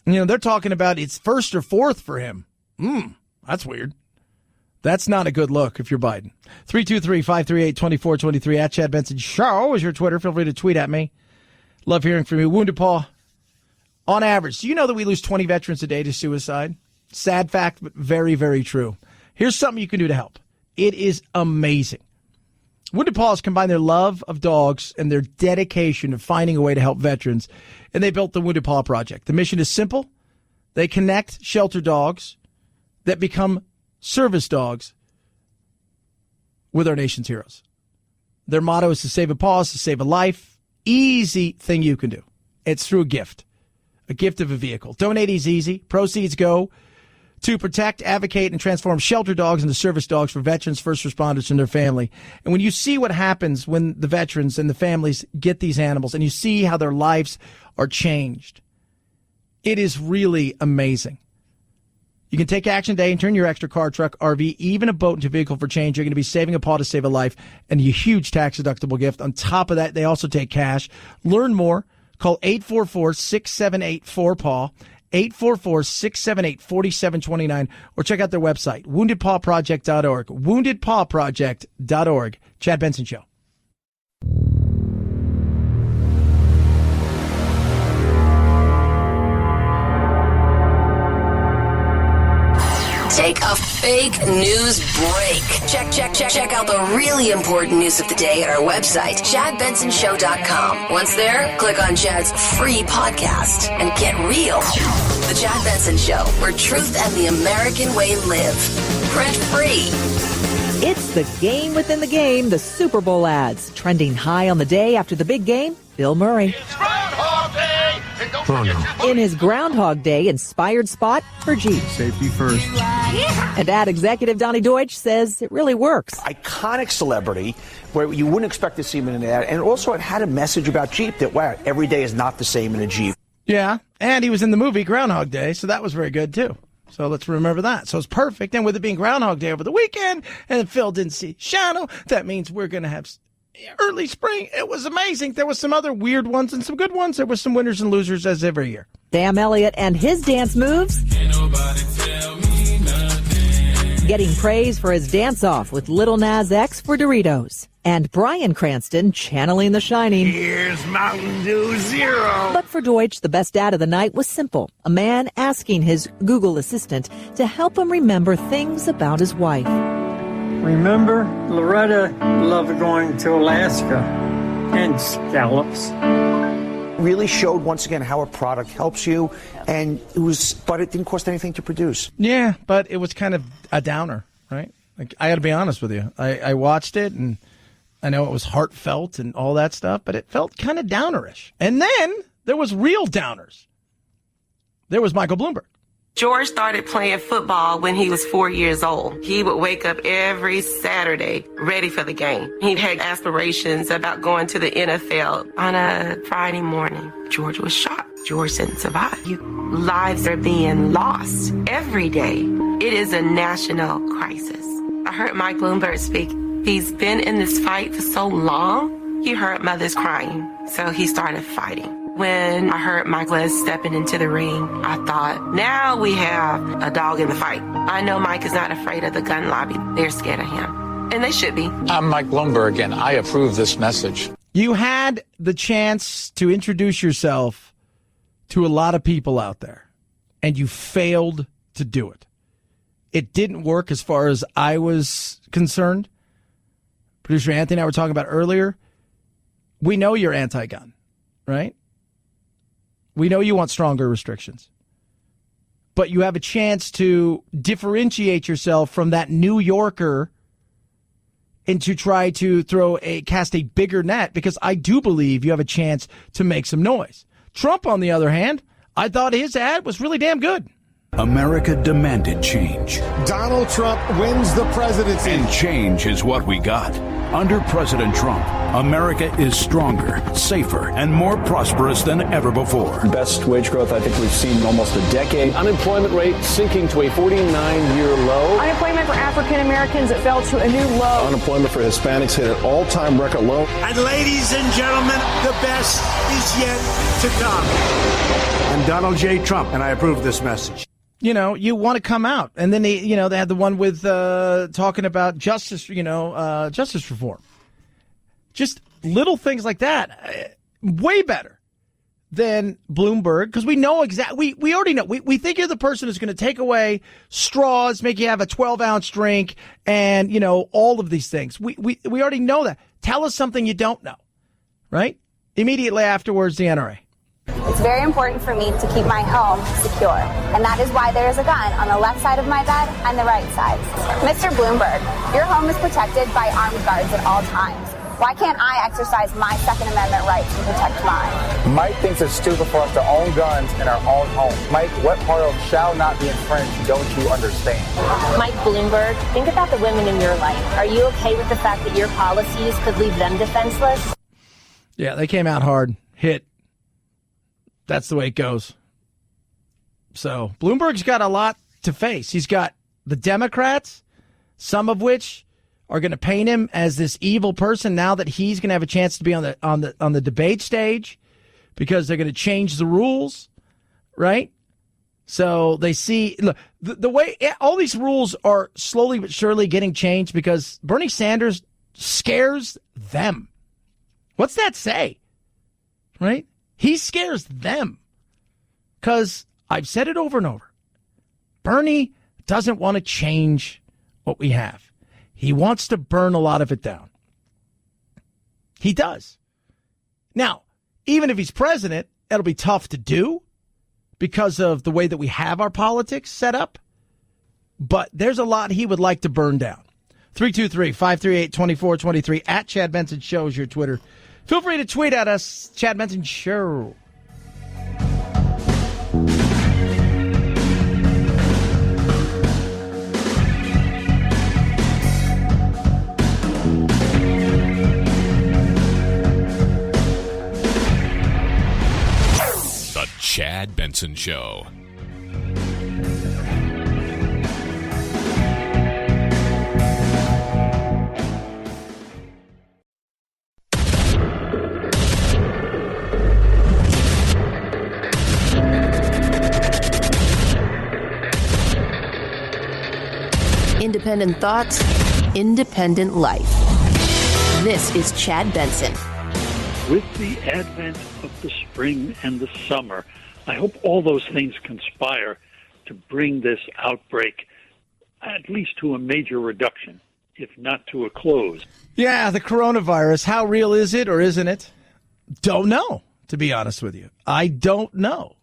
You know, they're talking about it's 1st or 4th for him. That's weird. That's not a good look if you're Biden. 323-538-2423 at Chad Benson Show is your Twitter. Feel free to tweet at me. Love hearing from you. Wounded Paw, on average, do you know that we lose 20 veterans a day to suicide? Sad fact, but very, very true. Here's something you can do to help. It is amazing. Wounded Paws combine their love of dogs and their dedication to finding a way to help veterans, and they built the Wounded Paw Project. The mission is simple. They connect shelter dogs that become service dogs with our nation's heroes. Their motto is to save a paw, to save a life. Easy thing you can do. It's through a gift of a vehicle. Donate is easy. Proceeds go to protect, advocate, and transform shelter dogs into service dogs for veterans, first responders, and their family. And when you see what happens when the veterans and the families get these animals and you see how their lives are changed, it is really amazing. You can take action today and turn your extra car, truck, RV, even a boat into a vehicle for change. You're going to be saving a paw to save a life and a huge tax-deductible gift. On top of that, they also take cash. Learn more. Call 844-678-4PAW, 844-678-4729, or check out their website, woundedpawproject.org, woundedpawproject.org. Chad Benson Show. Take a fake news break. Check out the really important news of the day at our website, ChadBensonShow.com. Once there, click on Chad's free podcast and get real. The Chad Benson Show, where truth and the American way live. Print free. It's the game within the game, the Super Bowl ads. Trending high on the day after the big game, Bill Murray. Oh, no. In his Groundhog Day inspired spot for Jeep. Safety first. And ad executive Donnie Deutsch says it really works. Iconic celebrity where you wouldn't expect to see him in an ad. And also it had a message about Jeep that, wow, every day is not the same in a Jeep. Yeah, and he was in the movie Groundhog Day, so that was very good, too. So let's remember that. So it's perfect. And with it being Groundhog Day over the weekend, and Phil didn't see Shadow, that means we're going to have early spring. It was amazing. There was some other weird ones and some good ones. There was some winners and losers as every year. Sam Elliott and his dance moves. Getting praise for his dance-off with Lil Nas X for Doritos. And Bryan Cranston channeling The Shining. Here's Mountain Dew Zero. But for Deutsch, the best ad of the night was simple. A man asking his Google Assistant to help him remember things about his wife. Remember, Loretta loved going to Alaska and scallops. Really showed once again how a product helps you, and but it didn't cost anything to produce. Yeah, but it was kind of a downer, right? Like, I got to be honest with you. I watched it, and I know it was heartfelt and all that stuff, but it felt kind of downerish. And then there was real downers. There was Michael Bloomberg. George started playing football when he was 4 years old. He would wake up every Saturday ready for the game. He had aspirations about going to the NFL. On a Friday morning, George was shot. George didn't survive. Lives are being lost every day. It is a national crisis. I heard Mike Bloomberg speak. He's been in this fight for so long, he heard mothers crying, so he started fighting. When I heard Mike Les stepping into the ring, I thought, now we have a dog in the fight. I know Mike is not afraid of the gun lobby. They're scared of him, and they should be. I'm Mike Bloomberg, and I approve this message. You had the chance to introduce yourself to a lot of people out there, and you failed to do it. It didn't work as far as I was concerned. Producer Anthony and I were talking about earlier. We know you're anti-gun, right? We know you want stronger restrictions. But you have a chance to differentiate yourself from that New Yorker and to try to cast a bigger net, because I do believe you have a chance to make some noise. Trump, on the other hand, I thought his ad was really damn good. America demanded change. Donald Trump wins the presidency. And change is what we got. Under President Trump, America is stronger, safer, and more prosperous than ever before. Best wage growth I think we've seen in almost a decade. Unemployment rate sinking to a 49-year low. Unemployment for African Americans fell to a new low. Unemployment for Hispanics hit an all-time record low. And ladies and gentlemen, the best is yet to come. I'm Donald J. Trump, and I approve this message. You know, you want to come out. And then they had the one with talking about justice, justice reform. Just little things like that. Way better than Bloomberg, because we know exactly, we already know. We think you're the person who's going to take away straws, make you have a 12-ounce drink, and, all of these things. We already know that. Tell us something you don't know, right? Immediately afterwards, the NRA. It's very important for me to keep my home secure, and that is why there is a gun on the left side of my bed and the right side. Mr. Bloomberg, your home is protected by armed guards at all times. Why can't I exercise my Second Amendment rights and protect mine? Mike thinks it's stupid for us to own guns in our own home. Mike, what part of shall not be infringed don't you understand? Mike Bloomberg, think about the women in your life. Are you okay with the fact that your policies could leave them defenseless? Yeah, they came out hard, hit. That's the way it goes. So Bloomberg's got a lot to face. He's got the Democrats, some of which are going to paint him as this evil person now that he's going to have a chance to be on the debate stage because they're going to change the rules, right? So they see, look, the way all these rules are slowly but surely getting changed because Bernie Sanders scares them. What's that say? Right? He scares them. Because I've said it over and over. Bernie doesn't want to change what we have. He wants to burn a lot of it down. He does. Now, even if he's president, it'll be tough to do because of the way that we have our politics set up. But there's a lot he would like to burn down. 323-538-2423 at Chad Benson Show is your Twitter. Feel free to tweet at us, Chad Benson Show. The Chad Benson Show. Independent thoughts, independent life. This is Chad Benson. With the advent of the spring and the summer, I hope all those things conspire to bring this outbreak at least to a major reduction, if not to a close. Yeah, the coronavirus, how real is it or isn't it? Don't know, to be honest with you. I don't know.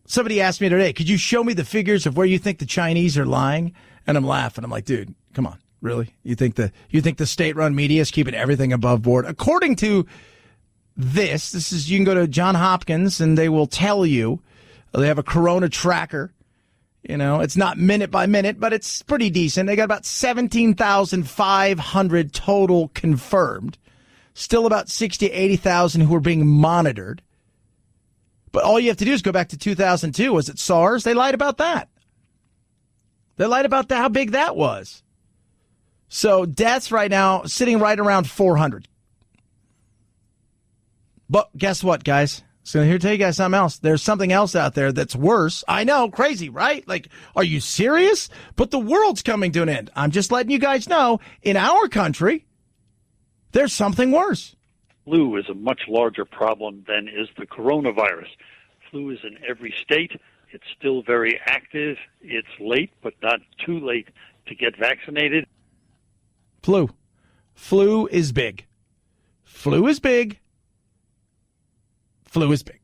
Somebody asked me today, could you show me the figures of where you think the Chinese are lying? And I'm laughing. I'm like, dude, come on. Really? You think the state-run media is keeping everything above board? According to this is, you can go to Johns Hopkins and they will tell you, they have a corona tracker. It's not minute by minute, but it's pretty decent. They got about 17,500 total confirmed. Still about 60,000 to 80,000 who are being monitored. But all you have to do is go back to 2002. Was it SARS? They lied about that. They lied about how big that was. So deaths right now sitting right around 400. But guess what, guys? So here to tell you guys something else. There's something else out there that's worse. I know, crazy, right? Like, are you serious? But the world's coming to an end. I'm just letting you guys know, in our country, there's something worse. Flu is a much larger problem than is the coronavirus. Flu is in every state. It's still very active. It's late, but not too late to get vaccinated. Flu is big. Flu is big. Flu is big.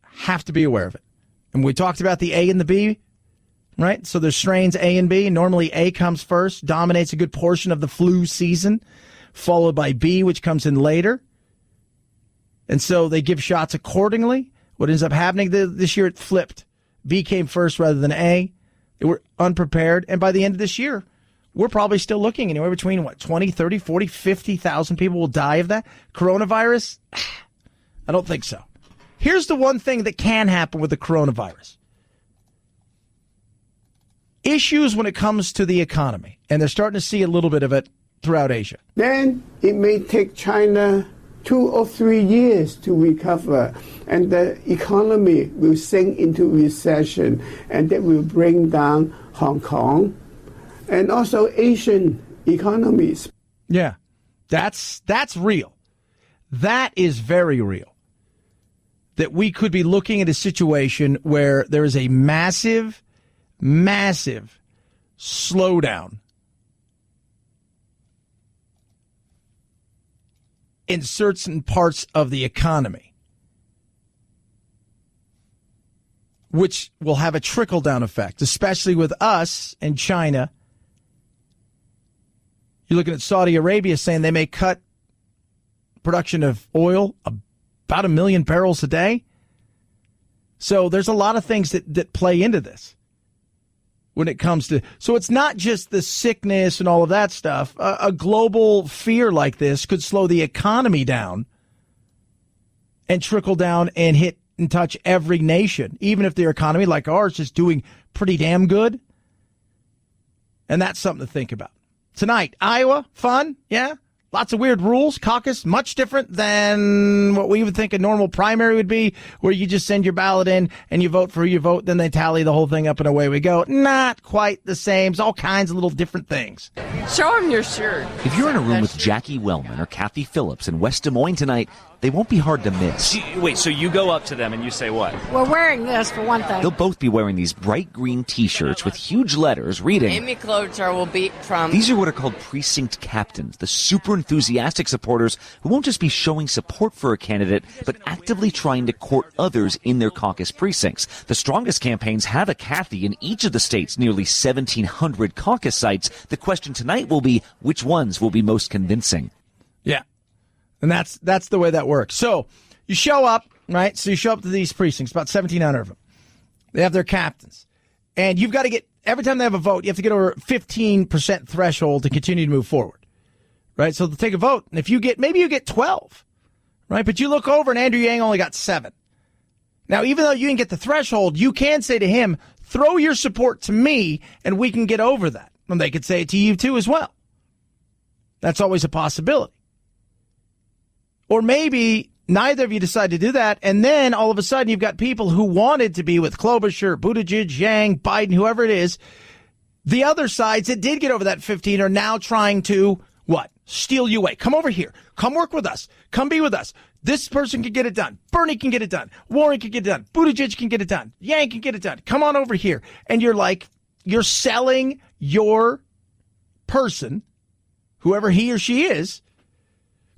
Have to be aware of it. And we talked about the A and the B, right? So there's strains A and B. Normally A comes first, dominates a good portion of the flu season, followed by B, which comes in later. And so they give shots accordingly. What ends up happening this year, it flipped. B came first rather than A. They were unprepared. And by the end of this year, we're probably still looking anywhere between, 20, 30, 40, 50,000 people will die of that. Coronavirus? I don't think so. Here's the one thing that can happen with the coronavirus. Issues when it comes to the economy. And they're starting to see a little bit of it throughout Asia. Then it may take China 2 or 3 years to recover, and the economy will sink into recession, and that will bring down Hong Kong and also Asian economies. Yeah, that's real. That is very real. That we could be looking at a situation where there is a massive, massive slowdown in certain parts of the economy, which will have a trickle-down effect, especially with us and China You're looking at Saudi Arabia saying they may cut production of oil about 1 million barrels a day. So there's a lot of things that play into this when it comes to. So it's not just the sickness and all of that stuff. A global fear like this could slow the economy down and trickle down and hit and touch every nation, even if their economy, like ours, is doing pretty damn good. And that's something to think about. Tonight, Iowa, fun, yeah. Lots of weird rules. Caucus, much different than what we would think a normal primary would be, where you just send your ballot in and you vote for who you vote, then they tally the whole thing up and away we go. Not quite the same. It's all kinds of little different things. Show them your shirt. If you're in a room with Jackie Wellman or Kathy Phillips in West Des Moines tonight, they won't be hard to miss. Wait, so you go up to them and you say what? We're wearing this for one thing. They'll both be wearing these bright green T-shirts with huge letters reading, Amy Klobuchar will beat Trump. These are what are called precinct captains, the super enthusiastic supporters who won't just be showing support for a candidate, but actively trying to court others in their caucus precincts. The strongest campaigns have a Kathy in each of the state's nearly 1,700 caucus sites. The question tonight will be, which ones will be most convincing? Yeah. And that's the way that works. So you show up, right? So you show up to these precincts, about 1,700 of them. They have their captains. And you've got to get, every time they have a vote, you have to get over 15% threshold to continue to move forward, right? So they'll take a vote. And if you get, maybe you get 12, right? But you look over and Andrew Yang only got 7. Now, even though you didn't get the threshold, you can say to him, throw your support to me and we can get over that. And they could say it to you too as well. That's always a possibility. Or maybe neither of you decide to do that, and then all of a sudden you've got people who wanted to be with Klobuchar, Buttigieg, Yang, Biden, whoever it is. The other sides that did get over that 15 are now trying to, what? Steal you away. Come over here. Come work with us. Come be with us. This person can get it done. Bernie can get it done. Warren can get it done. Buttigieg can get it done. Yang can get it done. Come on over here. And you're like, you're selling your person, whoever he or she is,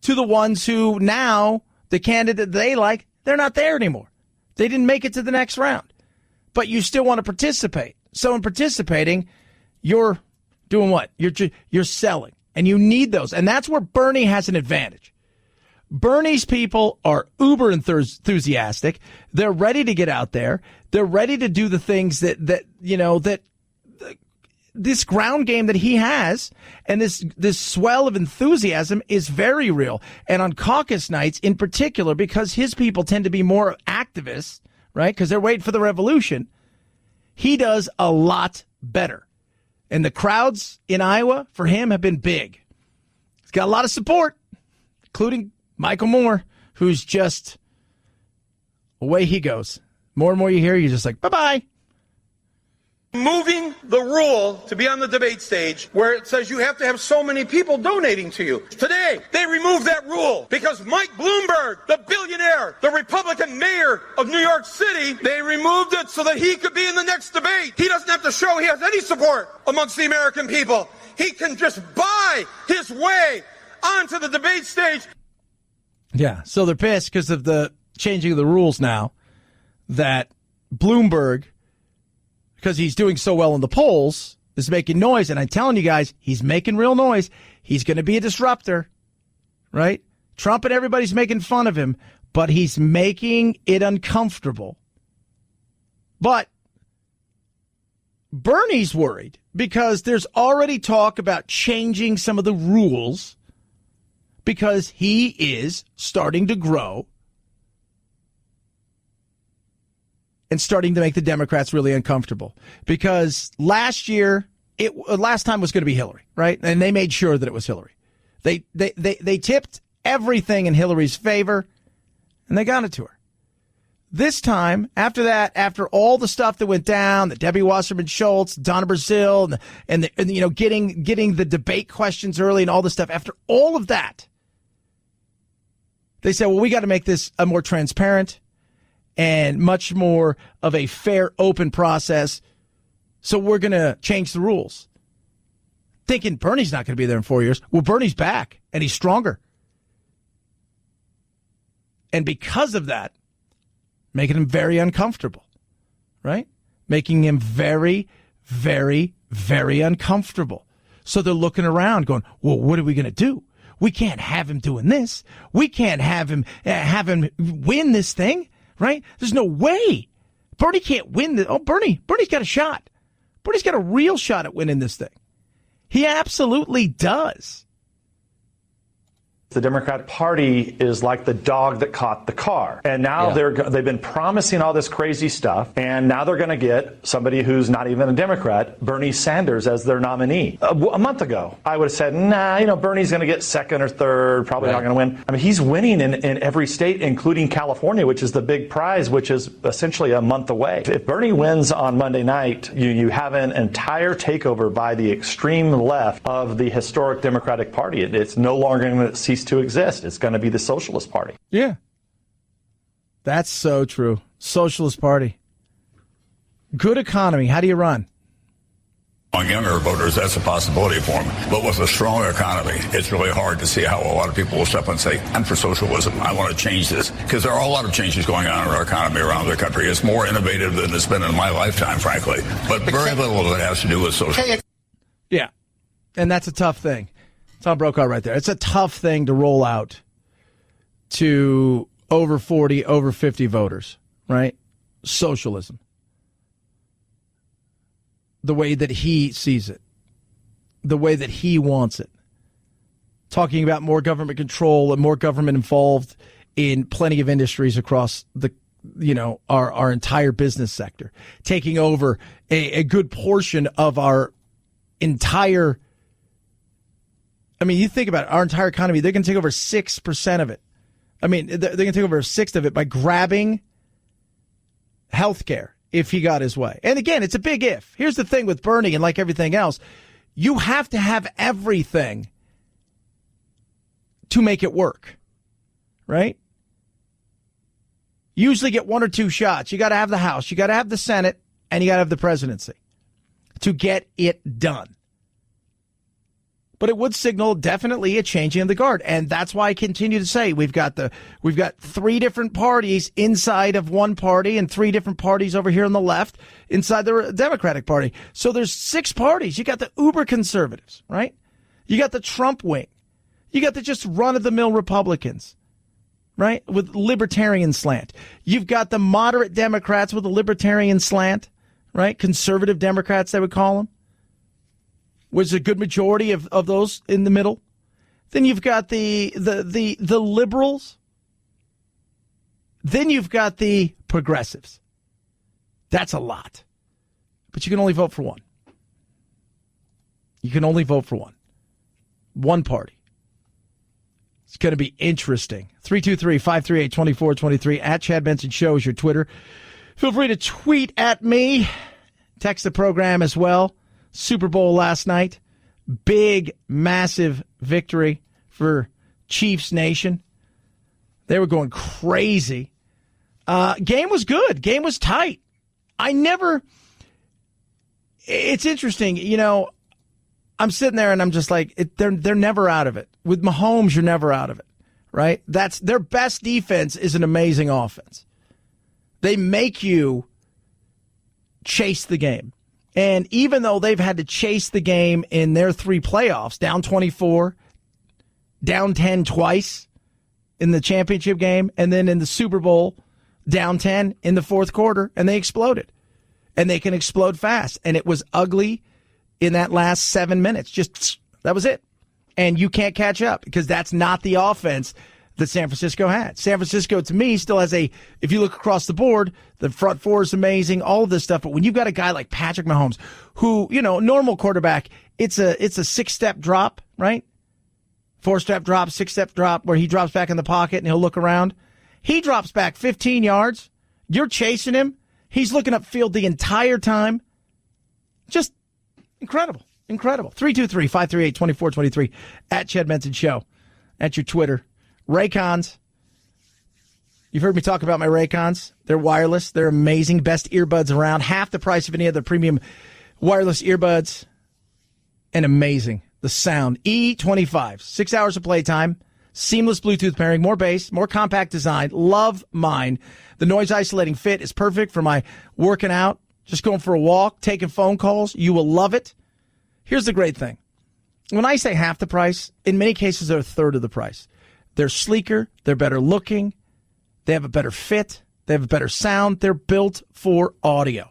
to the ones who now, the candidate they like, they're not there anymore. They didn't make it to the next round. But you still want to participate. So in participating, you're doing what? You're selling. And you need those. And that's where Bernie has an advantage. Bernie's people are uber enthusiastic. They're ready to get out there. They're ready to do the things that this ground game that he has, and this swell of enthusiasm is very real. And on caucus nights in particular, because his people tend to be more activists, right? Because they're waiting for the revolution. He does a lot better. And the crowds in Iowa for him have been big. He's got a lot of support, including Michael Moore, who's just away he goes. More and more you hear, you're just like, bye-bye. Moving the rule to be on the debate stage where it says you have to have so many people donating to you. Today, they removed that rule because Mike Bloomberg, the billionaire, the Republican mayor of New York City, they removed it so that he could be in the next debate. He doesn't have to show he has any support amongst the American people. He can just buy his way onto the debate stage. Yeah, so they're pissed because of the changing of the rules now that Bloomberg, because he's doing so well in the polls, is making noise. And I'm telling you guys, he's making real noise. He's going to be a disruptor, right? Trump and everybody's making fun of him, but he's making it uncomfortable. But Bernie's worried because there's already talk about changing some of the rules because he is starting to grow and starting to make the Democrats really uncomfortable. Because last time was going to be Hillary, right? And they made sure that it was Hillary. They tipped everything in Hillary's favor, and they got it to her. This time, after that, after all the stuff that went down, the Debbie Wasserman Schultz, Donna Brazile, and getting the debate questions early and all this stuff, after all of that, they said, well, we got to make this a more transparent and much more of a fair, open process. So we're going to change the rules. Thinking Bernie's not going to be there in 4 years. Well, Bernie's back, and he's stronger. And because of that, making him very uncomfortable, right? Making him very, very, very uncomfortable. So they're looking around going, well, what are we going to do? We can't have him doing this. We can't have him win this thing, right? There's no way. Bernie can't win this. Oh, Bernie's got a shot. Bernie's got a real shot at winning this thing. He absolutely does. The Democrat Party is like the dog that caught the car. And now they've been promising all this crazy stuff. And now they're going to get somebody who's not even a Democrat, Bernie Sanders, as their nominee. A month ago, I would have said, Bernie's going to get second or third, probably not going to win. I mean, he's winning in every state, including California, which is the big prize, which is essentially a month away. If Bernie wins on Monday night, you have an entire takeover by the extreme left of the historic Democratic Party. It's no longer going to cease to exist. It's going to be the Socialist Party. Yeah. That's so true. Socialist Party. Good economy. How do you run? On younger voters, that's a possibility for them. But with a strong economy, it's really hard to see how a lot of people will step up and say, I'm for socialism. I want to change this. Because there are a lot of changes going on in our economy around the country. It's more innovative than it's been in my lifetime, frankly. But very little of it has to do with socialism. Yeah. And that's a tough thing. Tom Brokaw right there. It's a tough thing to roll out to over 40, over 50 voters, right? Socialism. The way that he sees it. The way that he wants it. Talking about more government control and more government involved in plenty of industries across the, our entire business sector. Taking over a good portion of our entire. I mean, you think about it, our entire economy, they're going to take over 6% of it. I mean, they're going to take over a sixth of it by grabbing healthcare if he got his way. And again, it's a big if. Here's the thing with Bernie and like everything else, you have to have everything to make it work, right? You usually get one or two shots. You got to have the House, you got to have the Senate, and you got to have the presidency to get it done. But it would signal definitely a changing of the guard. And that's why I continue to say we've got three different parties inside of one party and three different parties over here on the left inside the Democratic Party. So there's six parties. You got the uber conservatives, right? You got the Trump wing. You got the just run-of-the-mill Republicans, right, with libertarian slant. You've got the moderate Democrats with a libertarian slant, right? Conservative Democrats, they would call them. Was a good majority of those in the middle. Then you've got the liberals. Then you've got the progressives. That's a lot. But you can only vote for one. You can only vote for one. One party. It's going to be interesting. 323-538-2423 at Chad Benson Show is your Twitter. Feel free to tweet at me. Text the program as well. Super Bowl last night. Big, massive victory for Chiefs Nation. They were going crazy. Game was good. Game was tight. It's interesting. I'm sitting there and I'm just like, they're never out of it. With Mahomes, you're never out of it, right? That's their best defense is an amazing offense. They make you chase the game. And even though they've had to chase the game in their three playoffs, down 24, down 10 twice in the championship game, and then in the Super Bowl, down 10 in the fourth quarter, and they exploded. And they can explode fast. And it was ugly in that last 7 minutes. Just, that was it. And you can't catch up because that's not the offense that San Francisco had. San Francisco, to me, still has if you look across the board, the front four is amazing, all of this stuff. But when you've got a guy like Patrick Mahomes, who, normal quarterback, it's a 6-step drop, right? 4-step drop, 6-step drop, where he drops back in the pocket and he'll look around. He drops back 15 yards. You're chasing him. He's looking upfield the entire time. Just incredible. Incredible. 323-538-2423 at Chad Benson Show. At your Twitter. Raycons. You've heard me talk about my Raycons. They're wireless. They're amazing. Best earbuds around. Half the price of any other premium wireless earbuds. And amazing. The sound. E25. 6 hours of playtime. Seamless Bluetooth pairing. More bass. More compact design. Love mine. The noise isolating fit is perfect for my working out. Just going for a walk. Taking phone calls. You will love it. Here's the great thing. when I say half the price, in many cases they're a third of the price. They're sleeker. They're better looking. They have a better fit. They have a better sound. They're built for audio.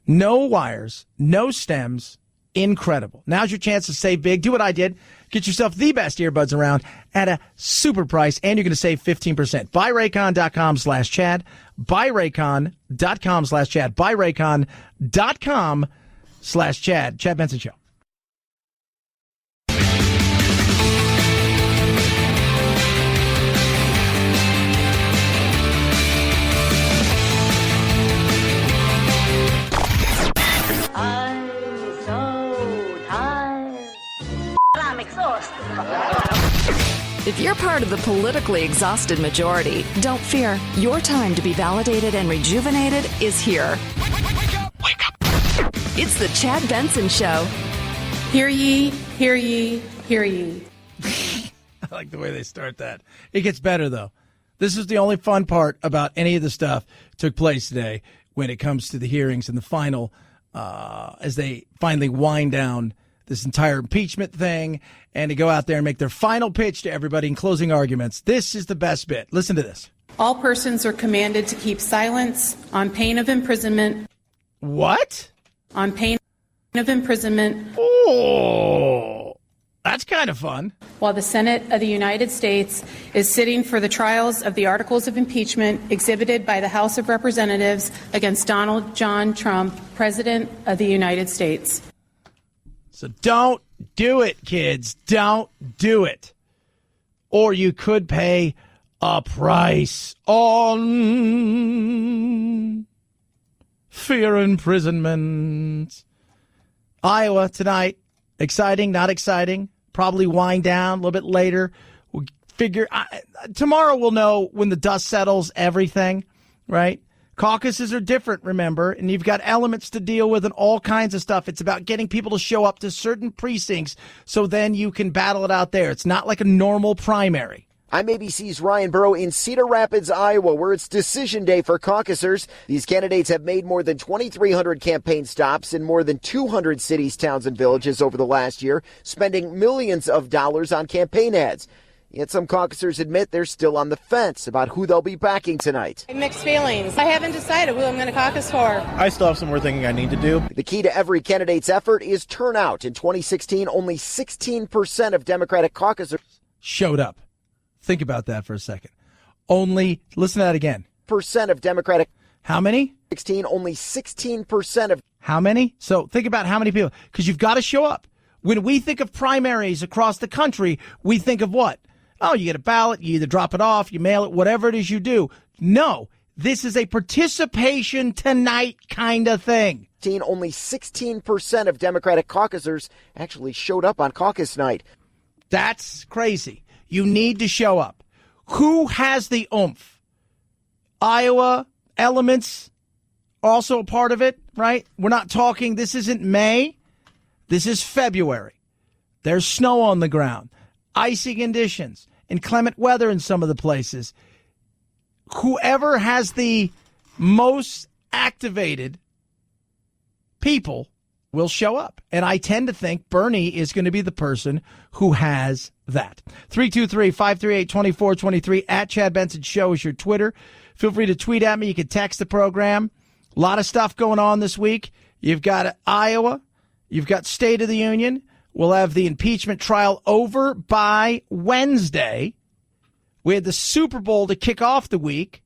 No wires, no stems. Incredible. Now's your chance to save big. Do what I did. Get yourself the best earbuds around at a super price, and you're going to save 15%. BuyRaycon.com/Chad. BuyRaycon.com/Chad. BuyRaycon.com/Chad. Chad Benson Show. If you're part of the politically exhausted majority, don't fear. Your time to be validated and rejuvenated is here. Wake up. It's the Chad Benson Show. Hear ye, hear ye, hear ye. I like the way they start that. It gets better, though. This is the only fun part about any of the stuff took place today when it comes to the hearings and the final, as they finally wind down this entire impeachment thing and to go out there and make their final pitch to everybody in closing arguments. This is the best bit. Listen to this. All persons are commanded to keep silence on pain of imprisonment. What? On pain of imprisonment. Oh, that's kind of fun. While the Senate of the United States is sitting for the trials of the articles of impeachment exhibited by the House of Representatives against Donald John Trump, President of the United States. So don't do it, kids. Don't do it. Or you could pay a price on fear imprisonment. Iowa tonight. Exciting, not exciting. Probably wind down a little bit later. We'll figure. Tomorrow we'll know when the dust settles everything, right? Caucuses are different, remember, and you've got elements to deal with and all kinds of stuff. It's about getting people to show up to certain precincts so then you can battle it out there. It's not like a normal primary. I'm ABC's Ryan Burrow in Cedar Rapids, Iowa, where it's decision day for caucusers. These candidates have made more than 2,300 campaign stops in more than 200 cities, towns, and villages over the last year, spending millions of dollars on campaign ads. Yet some caucusers admit they're still on the fence about who they'll be backing tonight. Mixed feelings. I haven't decided who I'm going to caucus for. I still have some more thinking I need to do. The key to every candidate's effort is turnout. In 2016, only 16% of Democratic caucusers showed up. Think about that for a second. Only, listen to that again. Percent of Democratic. How many? 16, only 16% of. How many? So think about how many people, because you've got to show up. When we think of primaries across the country, we think of what? Oh, you get a ballot, you either drop it off, you mail it, whatever it is you do. No, this is a participation tonight kind of thing. Only 16% of Democratic caucusers actually showed up on caucus night. That's crazy. You need to show up. Who has the oomph? Iowa elements also a part of it, right? We're not talking, this isn't May. This is February. There's snow on the ground. Icy conditions, inclement weather in some of the places. Whoever has the most activated people will show up. And I tend to think Bernie is going to be the person who has that. 323-538-2423 at Chad Benson Show is your Twitter. Feel free to tweet at me. You can text the program. A lot of stuff going on this week. You've got Iowa. You've got State of the Union. We'll have the impeachment trial over by Wednesday. We had the Super Bowl to kick off the week.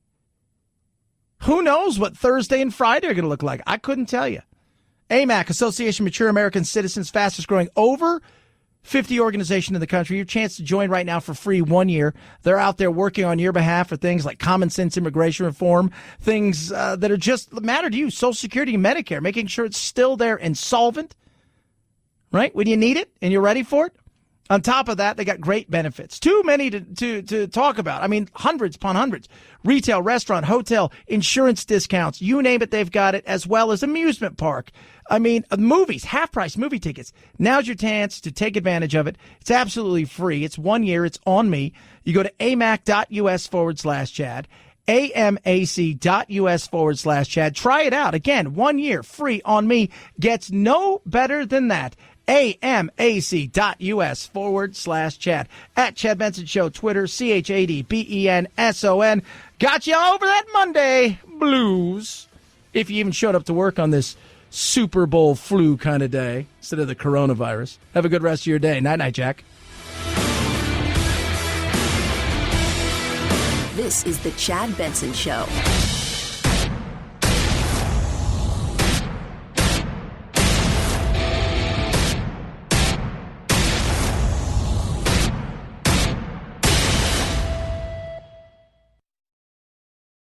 Who knows what Thursday and Friday are going to look like? I couldn't tell you. AMAC, Association of Mature American Citizens, fastest growing over 50 organization in the country. Your chance to join right now for free 1 year. They're out there working on your behalf for things like common sense immigration reform, things that are just matter to you, Social Security and Medicare, making sure it's still there and solvent. Right? When you need it and you're ready for it. On top of that, they got great benefits. Too many to talk about. I mean, hundreds upon hundreds. Retail, restaurant, hotel, insurance discounts. You name it, they've got it, as well as amusement park. I mean, movies, half-price movie tickets. Now's your chance to take advantage of it. It's absolutely free. It's 1 year. It's on me. You go to amac.us/Chad. amac.us/Chad. Try it out. Again, 1 year free on me. Gets no better than that. amac.us/Chad. At Chad Benson Show, Twitter, ChadBenson. Got you all over that Monday blues. If you even showed up to work on this Super Bowl flu kind of day instead of the coronavirus. Have a good rest of your day. Night-night, Jack. This is the Chad Benson Show.